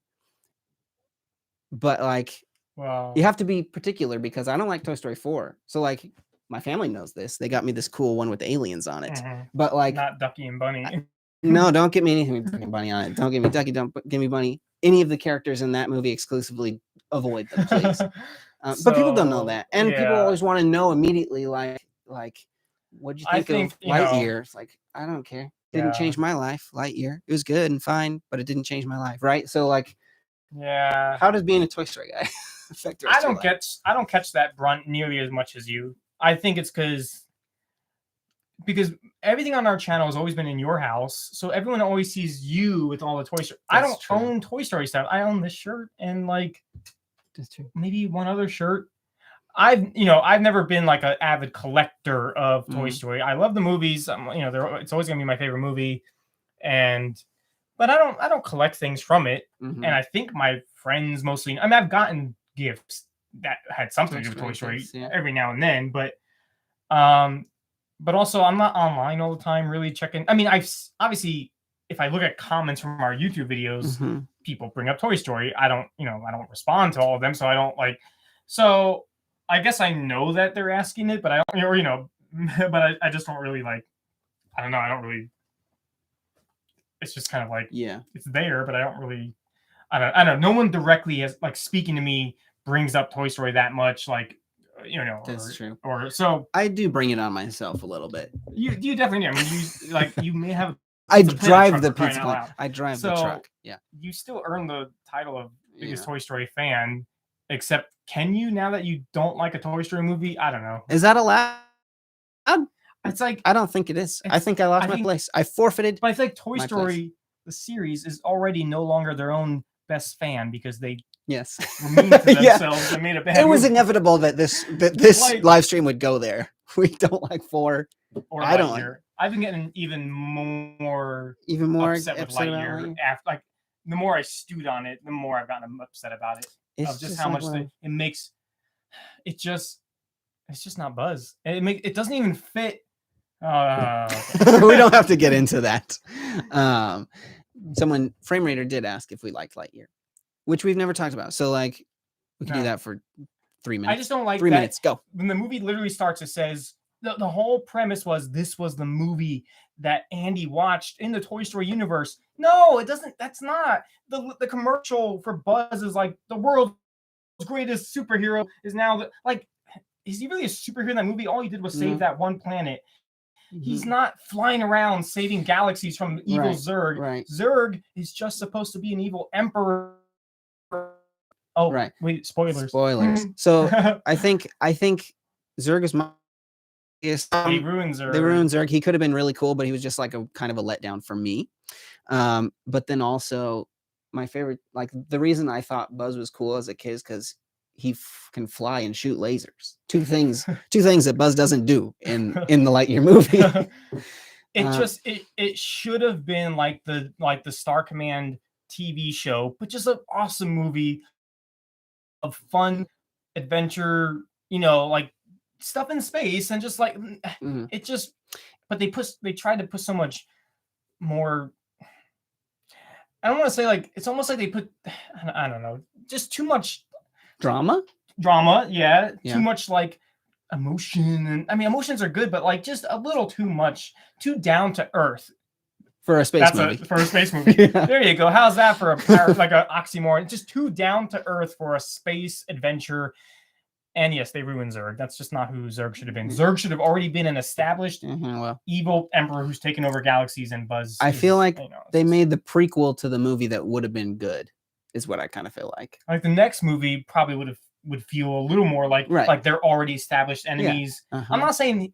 But like, you have to be particular because I don't like Toy Story 4. So like, my family knows this. They got me this cool one with the aliens on it. But like,
not Ducky and Bunny.
No, don't get me anything with Ducky and Bunny on it. Don't give me Ducky. Don't give me Bunny. Any of the characters in that movie exclusively avoid them, please. But people don't know that, and people always want to know immediately, like, what'd you think of Lightyear? It's like, I don't care. Didn't change my life. Lightyear, it was good and fine, but it didn't change my life, right? So like, how does being a Toy Story guy affect your life?
I don't catch that brunt nearly as much as you. I think it's because everything on our channel has always been in your house, so everyone always sees you with all the Toy Story. I don't own Toy Story stuff. I own this shirt and like maybe one other shirt. I've never been like an avid collector of Toy Story. I love the movies. It's always gonna be my favorite movie, but I don't collect things from it. And I think my friends mostly. I mean, I've gotten gifts that had something to do with Toy Story every now and then, but also I'm not online all the time really checking. I mean, obviously if I look at comments from our YouTube videos, people bring up Toy Story. I don't respond to all of them, so I don't like. So I guess I know that they're asking it, but I don't, but I just don't really like. I don't know. I don't really. It's just kind of like it's there, but I don't really. I don't know. No one directly has like speaking to me brings up Toy Story that much, like.
That's true.
Or so
I do bring it on myself a little bit.
You definitely do. I mean, you may have.
I drive the Pizza Planet. I drive the truck. Yeah.
You still earn the title of biggest Toy Story fan, except can you now that you don't like a Toy Story movie? I don't know.
Is that allowed?
It's like
I don't think it is. I think I lost my place. I forfeited.
But I think Toy Story, the series, is already no longer their own best fan because they were mean to themselves and made a bad
It was
movie.
inevitable that this like, live stream would go there. We don't like 4.
Or
I don't like.
I've been getting even more upset with Lightyear. After, like, the more I stewed on it, the more I've gotten upset about it.
It's
just how much it makes. It's just not Buzz. It doesn't even fit.
We don't have to get into that. Someone Frame Raider did ask if we liked Lightyear, which we've never talked about. So like, we can do that for 3 minutes.
I just don't like
3 minutes. Go.
When the movie literally starts, it says the whole premise was this was the movie that Andy watched in the Toy Story universe. No, it doesn't. That's not the commercial for Buzz is like the world's greatest superhero is now is he really a superhero in that movie? All he did was save that one planet. He's not flying around saving galaxies from evil Zurg.
Right.
Zurg is just supposed to be an evil emperor. Oh,
right.
Wait, spoilers.
So I think Zurg is my.
They ruined Zurg.
They ruined Zurg. He could have been really cool, but he was just like a kind of a letdown for me. But then also my favorite, like the reason I thought Buzz was cool as a kid is because he can fly and shoot lasers. Two things that Buzz doesn't do in the Lightyear movie.
It should have been like the Star Command TV show, but just an awesome movie of fun adventure, like stuff in space and just like it just. But they tried to put so much more. I don't want to say like it's almost like they put I don't know, just too much
drama.
Yeah, too much like emotion, and I mean emotions are good, but like just a little too much, too down to earth
for a space movie.
For a space movie. Yeah. There you go. How's that for like an oxymoron? It's just too down to earth for a space adventure. And yes, they ruined Zurg. That's just not who Zurg should have been. Zurg should have already been an established evil emperor who's taken over galaxies, and Buzz.
I feel like they made the prequel to the movie that would have been good, is what I kind of feel like.
Like the next movie probably would feel a little more like they're already established enemies. Yeah. I'm not saying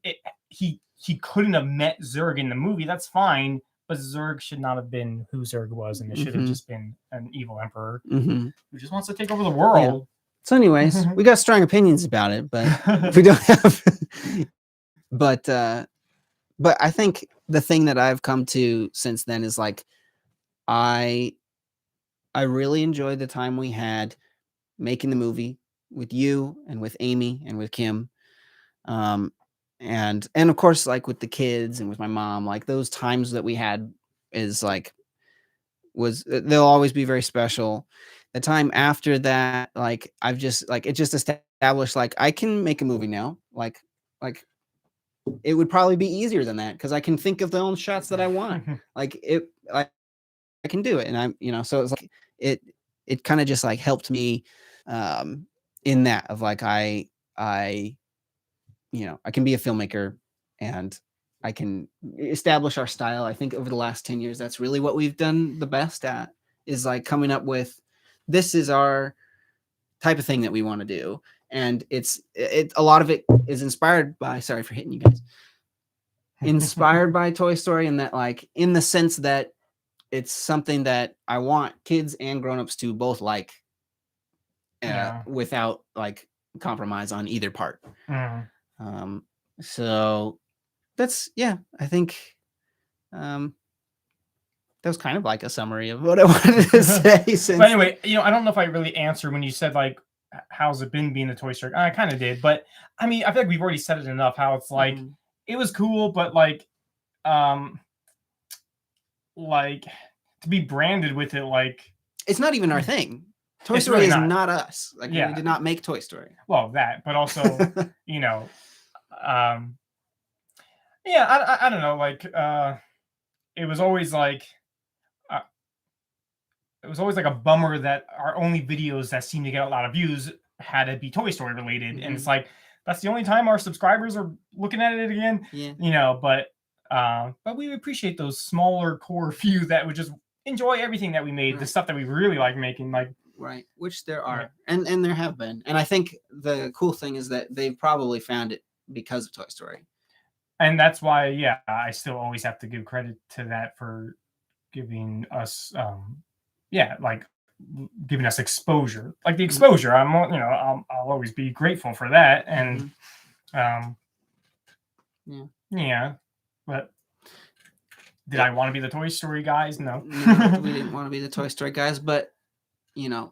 he couldn't have met Zurg in the movie. That's fine. But Zurg should not have been who Zurg was, and it should have just been an evil emperor who just wants to take over the world.
Yeah. So anyways, we got strong opinions about it, but we don't have. But I think the thing that I've come to since then is like, I really enjoyed the time we had making the movie with you and with Amy and with Kim. And of course, like with the kids and with my mom, like those times that we had they'll always be very special. The time after that, like I've just like it just established like I can make a movie now. Like it would probably be easier than that because I can think of the own shots that I want. I can do it, and I'm so it's like it kind of just like helped me in that of like I can be a filmmaker and I can establish our style. I think over the last 10 years, that's really what we've done the best at, is like coming up with, this is our type of thing that we want to do. And a lot of it is inspired by, sorry for hitting you guys, inspired by Toy Story, and that like, in the sense that it's something that I want kids and grownups to both like, without like compromise on either part. So that's, I think that was kind of like a summary of what I wanted to say.
But anyway, I don't know if I really answered when you said like, how's it been being the Toy Story? I kind of did, but I mean, I feel like we've already said it enough, how it's like, it was cool, but like to be branded with it, like it's
not even our thing. Toy Story really is not us. Like we did not make Toy Story.
Well, that, but also, I don't know, like it was always like a bummer that our only videos that seem to get a lot of views had to be Toy Story related, and it's like that's the only time our subscribers are looking at it again. But we appreciate those smaller core few that would just enjoy everything that we made, the stuff that we really like making, like
which there are, and there have been, and I think the cool thing is that they've probably found it because of Toy Story.
And that's why, I still always have to give credit to that for giving us, like giving us exposure, like the exposure. I'll always be grateful for that. And, but did I want to be the Toy Story guys? No,
we didn't want to be the Toy Story guys, but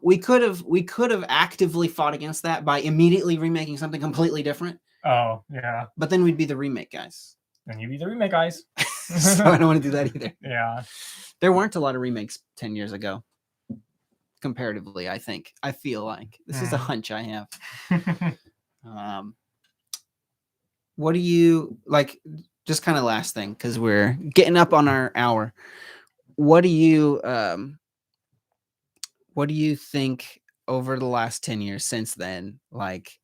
we could have actively fought against that by immediately remaking something completely different.
Oh, yeah.
But then we'd be the remake guys.
And you'd be the remake guys.
So I don't want to do that either.
Yeah.
There weren't a lot of remakes 10 years ago. Comparatively, I think. I feel like. This is a hunch I have. What do you, like, just kind of last thing, because we're getting up on our hour. What do you think over the last 10 years since then, like,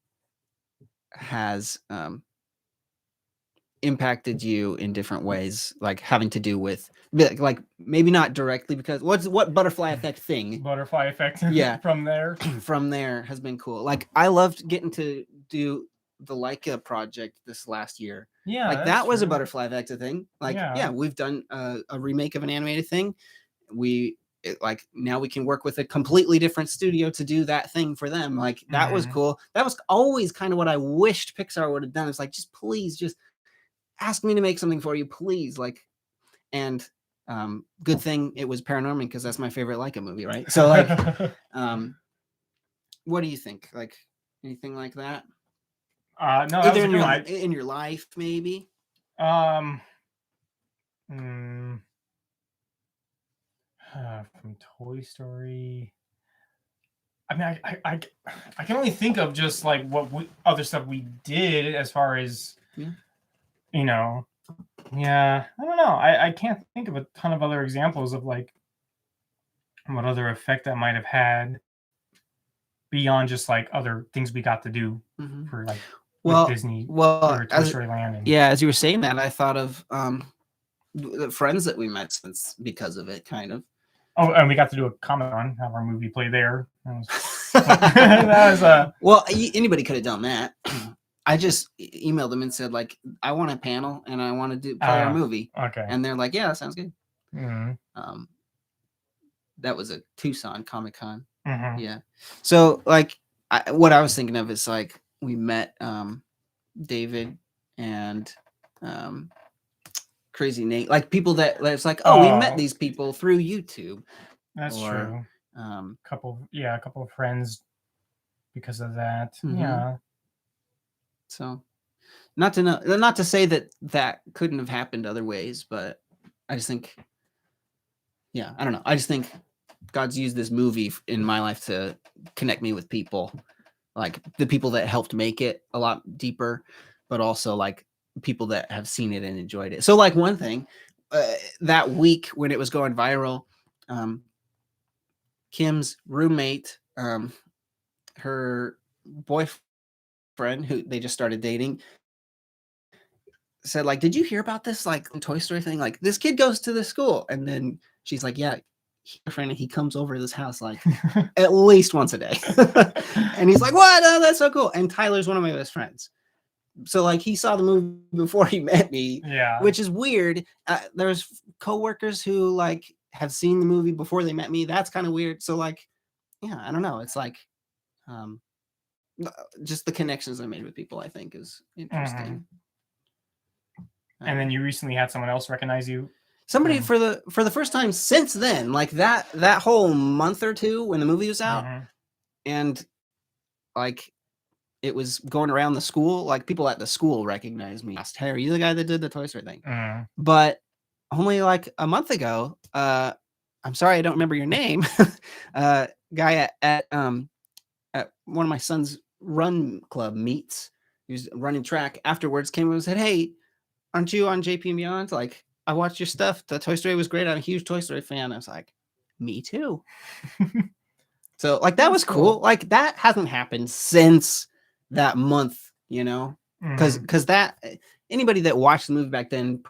has impacted you in different ways, like having to do with like maybe not directly, because what butterfly effect thing
from
there has been cool. Like I loved getting to do the Leica project this last year. Like that was a butterfly effect thing. Like we've done a remake of an animated thing. Like now we can work with a completely different studio to do that thing for them. Like that was cool. That was always kind of what I wished Pixar would have done. It's like, just please just ask me to make something for you, please. Like, and Good thing it was Paranorman because that's my favorite Leica movie, right? So like, what do you think? Like anything like that?
No, that
Either
was a good one.
in your life, maybe.
From Toy Story. I mean, I can only think of just like what other stuff we did as far as, you know, yeah, I don't know. I can't think of a ton of other examples of like what other effect that might have had beyond just like other things we got to do for like with Disney or Toy Story Land. And
as you were saying that, I thought of the friends that we met since because of it, kind of.
Oh, and we got to do a Comic-Con, have our movie play there. That was
well, anybody could have done that. I just emailed them and said, like, I want a panel and I want to play our movie.
Okay.
And they're like, yeah, that sounds good.
Mm-hmm.
That was a Tucson Comic-Con.
Mm-hmm.
Yeah. So, like, what I was thinking of is, like, we met David and Crazy Nate. Like, people that, it's like, we met these people through YouTube.
That's true. A couple of friends because of that. Yeah.
So, not to say that couldn't have happened other ways, but I just think, I don't know. I just think God's used this movie in my life to connect me with people, like the people that helped make it a lot deeper, but also like people that have seen it and enjoyed it. So, like, one thing that week when it was going viral, Kim's roommate, her boyfriend, who they just started dating, said, like, did you hear about this, like, Toy Story thing? Like, this kid goes to the school. And then she's like, yeah, he comes over to this house like at least once a day. And he's like, what? Oh, that's so cool. And Tyler's one of my best friends. So, like, he saw the movie before he met me, which is weird. There's coworkers who, like, have seen the movie before they met me. That's kind of weird. So, like, I don't know. It's like, just the connections I made with people, I think, is interesting.
And then you recently had someone else recognize you.
Somebody for the first time since then, like that whole month or two when the movie was out, and like it was going around the school, like people at the school recognized me. Asked, hey, are you the guy that did the Toy Story thing? But only like a month ago, I'm sorry, I don't remember your name. Guy at one of my son's run club meets, he was running track. Afterwards, came and said, hey, aren't you on JP and Beyond? Like, I watched your stuff. The Toy Story was great. I'm a huge Toy Story fan. I was like, me too. So, like, that was cool. Like, that hasn't happened since that month, because that anybody that watched the movie back then,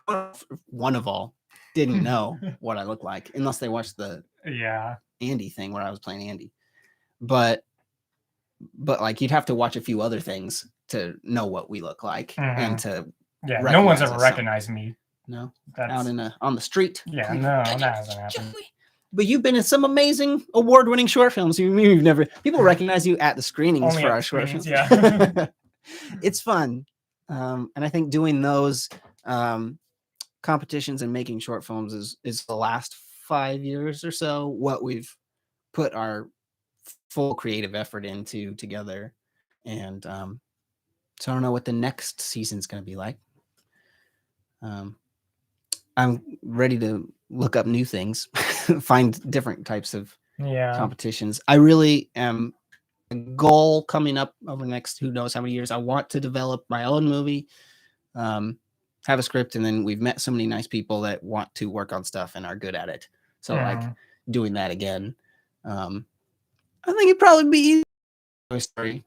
one of all, didn't know what I looked like unless they watched the Andy thing where I was playing Andy. But like, you'd have to watch a few other things to know what we look like and to
no one's ever recognized me.
No, out on the street.
Yeah, no, that hasn't happened.
But you've been in some amazing award-winning short films. You've never people recognize you at the screenings for our short films. Yeah, it's fun, and I think doing those competitions and making short films is the last 5 years or so what we've put our full creative effort into together, and so I don't know what the next season's going to be like. I'm ready to look up new things, find different types of competitions. I really am a goal coming up over the next who knows how many years. I want to develop my own movie, have a script, and then we've met so many nice people that want to work on stuff and are good at it. So like doing that again, I think it'd probably be easy. Toy Story,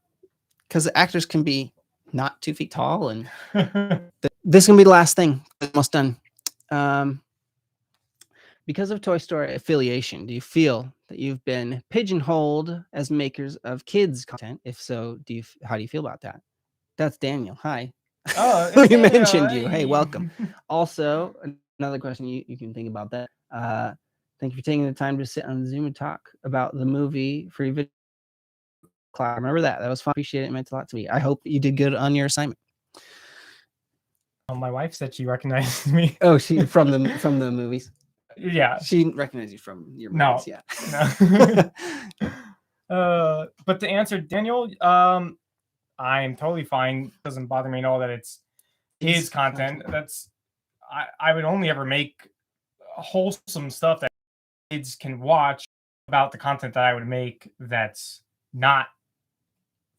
because the actors can be not 2 feet tall, and this is gonna be the last thing. Almost done. Because of Toy Story affiliation, do you feel that you've been pigeonholed as makers of kids content? If so, how do you feel about that? That's Daniel. Hi. Oh, we mentioned you. Hey, welcome. Also, another question you can think about that. Thank you for taking the time to sit on Zoom and talk about the movie Free Video Class. Remember that. That was fun. Appreciate it. It meant a lot to me. I hope you did good on your assignment.
My wife said she recognized me.
Oh, she from the movies.
Yeah.
She recognizes you from your
No.
movies. Yeah.
No. But to answer Daniel, I'm totally fine. Doesn't bother me at all that it's kids content. That's I would only ever make wholesome stuff that kids can watch about the content that I would make that's not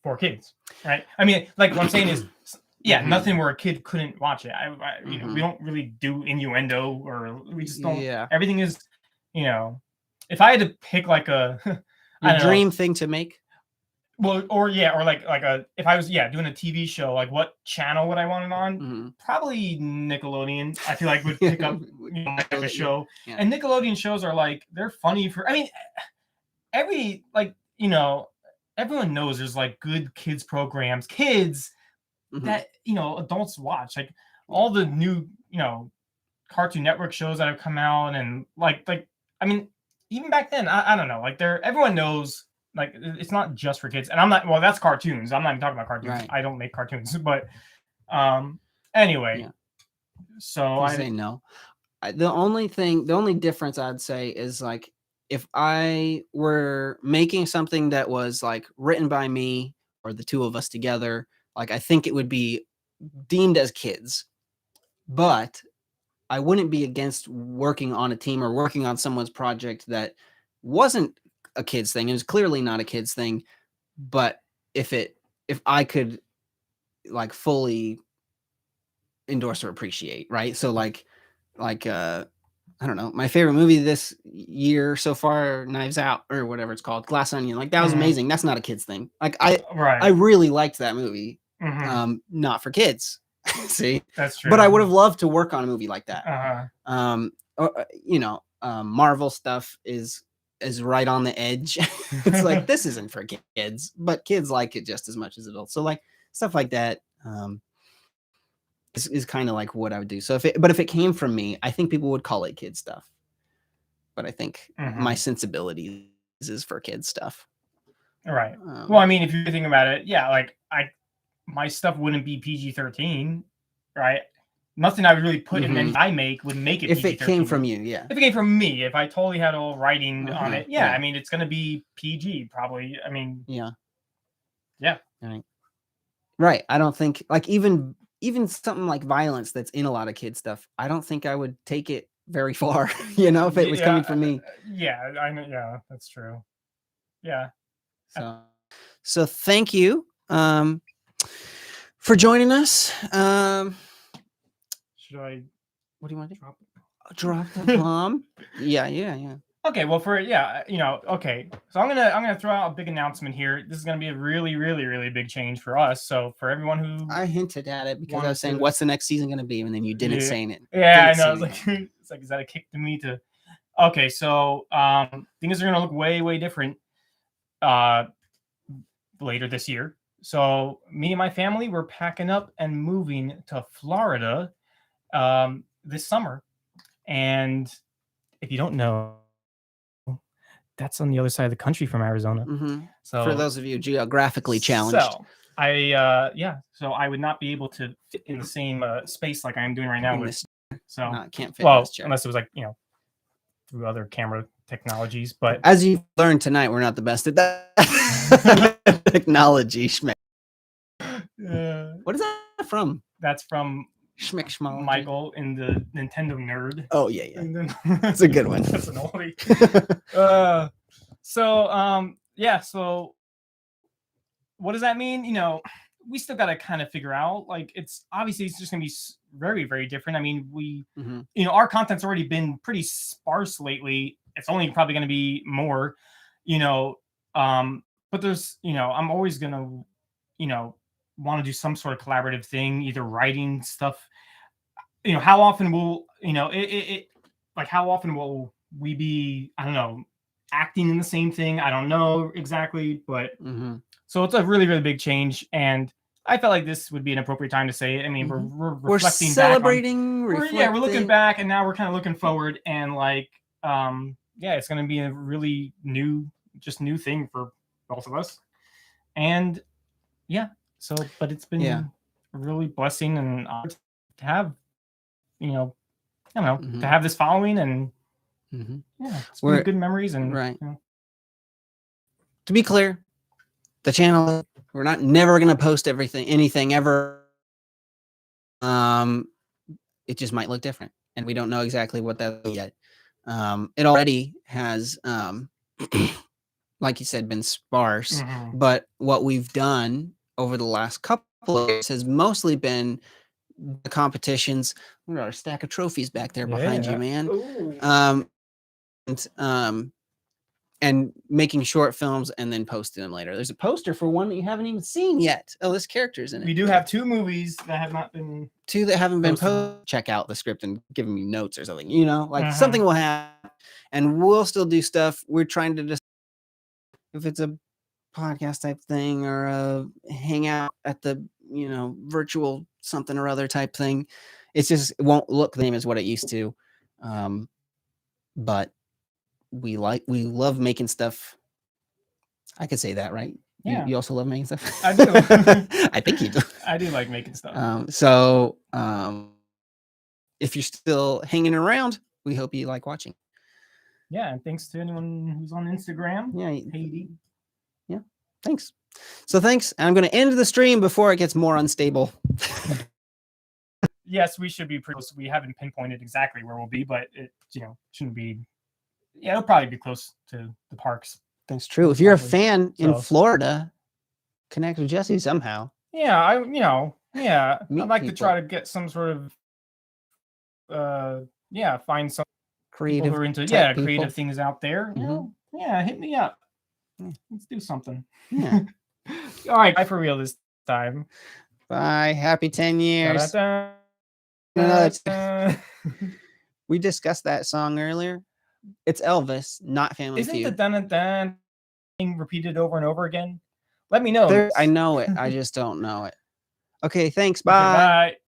for kids, right? I mean, like what I'm saying is, yeah, nothing where a kid couldn't watch it. You know, we don't really do innuendo, or we just don't.
Yeah.
Everything is, you know, if I had to pick like a
your dream thing to make.
Well, or like a if I was doing a TV show, like what channel would I want it on? Probably Nickelodeon. I feel like would pick up my type of show. Yeah. And Nickelodeon shows are like they're funny for. I mean, every like everyone knows there's like good kids programs, that adults watch. Like all the new Cartoon Network shows that have come out, and like I mean, even back then, I don't know. Like everyone knows. Like it's not just for kids, and I'm not. Well, that's cartoons. I'm not even talking about cartoons. Right. I don't make cartoons, but anyway. Yeah. So
I say no. The only difference I'd say is like if I were making something that was like written by me or the two of us together, like I think it would be deemed as kids, but I wouldn't be against working on a team or working on someone's project that wasn't a kid's thing. It was clearly not a kid's thing, but if I could like fully endorse or appreciate, right? So like I don't know, my favorite movie this year so far, Knives Out or whatever it's called, Glass Onion, like that was amazing. That's not a kid's thing. Like I really liked that movie. Not for kids. See,
that's true.
But I would have loved to work on a movie like that. Marvel stuff is right on the edge. It's like this isn't for kids, but kids like it just as much as adults. So like stuff like that is kind of like what I would do. So if it came from me, I think people would call it kid stuff. But I think my sensibility is for kids stuff.
Right. Well, I mean, if you think about it, yeah, like my stuff wouldn't be PG-13, right? Nothing I would really put in anything I make would make it
if
PG-13.
It came from you, yeah.
If it came from me, if I totally had all writing on it, I mean, it's going to be PG probably. I mean,
yeah.
Right.
I don't think like even something like violence that's in a lot of kid stuff, I don't think I would take it very far, if it was coming from me.
Yeah, I know. Yeah, that's true. Yeah.
So thank you for joining us.
Should I?
What do you want to do? Drop the bomb? Yeah.
Okay, well, okay. So I'm gonna throw out a big announcement here. This is gonna be a really, really, really big change for us. So for everyone who
I hinted at it because I was saying, what's the next season gonna be, and then you didn't say it.
Yeah, I know. It's like, is that a kick to me to? Okay, so things are gonna look way, way different later this year. So me and my family, we're packing up and moving to Florida this summer, and if you don't know, that's on the other side of the country from Arizona.
So for those of you geographically challenged,
so so I would not be able to fit in the same space like I am doing right now.
Can't fit in this chair.
Unless it was like through other camera technologies. But
as you learned tonight, we're not the best at that technology. Schmick. What is that from?
That's from
Schmick Schmall.
Michael in the Nintendo Nerd.
Oh yeah. That's a good one.
That's an oldie. So what does that mean? We still got to kind of figure out. Like it's just gonna be very, very different. I mean, we, our content's already been pretty sparse lately. It's only probably gonna be more, but there's, I'm always gonna, want to do some sort of collaborative thing, either writing stuff. How often will how often will we be, I don't know, acting in the same thing? I don't know exactly, but so it's a really, really big change, and I felt like this would be an appropriate time to say it. I mean, we're reflecting,
celebrating,
back we're looking back, and now we're kind of looking forward, and like it's going to be a really new thing for both of us, and but it's been a really blessing and to have, I don't know, to have this following, and Yeah, it's been good memories and
right. To be clear, the channel, we're not never gonna post anything ever. It just might look different, and we don't know exactly what that is yet. It already has, like you said, been sparse, but what we've done over the last couple of years has mostly been the competitions. We got a stack of trophies back there behind you, man. And making short films and then posting them later. There's a poster for one that you haven't even seen yet. Oh, this character's in it.
We do have 2 movies that have not been...
2 that haven't been posted. Check out the script and give me notes or something, you know? Like, something will happen, and we'll still do stuff. We're trying to just... If it's a podcast type thing or a hangout at the, you know, virtual something or other type thing, it won't look the same as what it used to. But we love making stuff. I could say that, right?
Yeah.
You also love making stuff?
I do.
I think you do.
I do like making stuff.
So if you're still hanging around, we hope you like watching.
Yeah, and thanks to anyone who's on Instagram.
Yeah.
Haiti.
Yeah, thanks. So thanks. And I'm going to end the stream before it gets more unstable.
Yes, we should be pretty close. We haven't pinpointed exactly where we'll be, but it, you know, shouldn't be... Yeah, it'll probably be close to the parks.
That's true. If you're a fan in Florida, connect with Jesse somehow.
Yeah, I'd like to try to get some sort of find some
creative
people who are into creative things out there. You know? Yeah, hit me up. Let's do something.
Yeah.
All right, bye for real this time.
Bye. Happy 10 years. We discussed that song earlier. It's Elvis, not Family Feud.
Isn't the dun thing repeated over and over again? Let me know.
I know it. I just don't know it. Okay, thanks. Bye.
Okay, bye.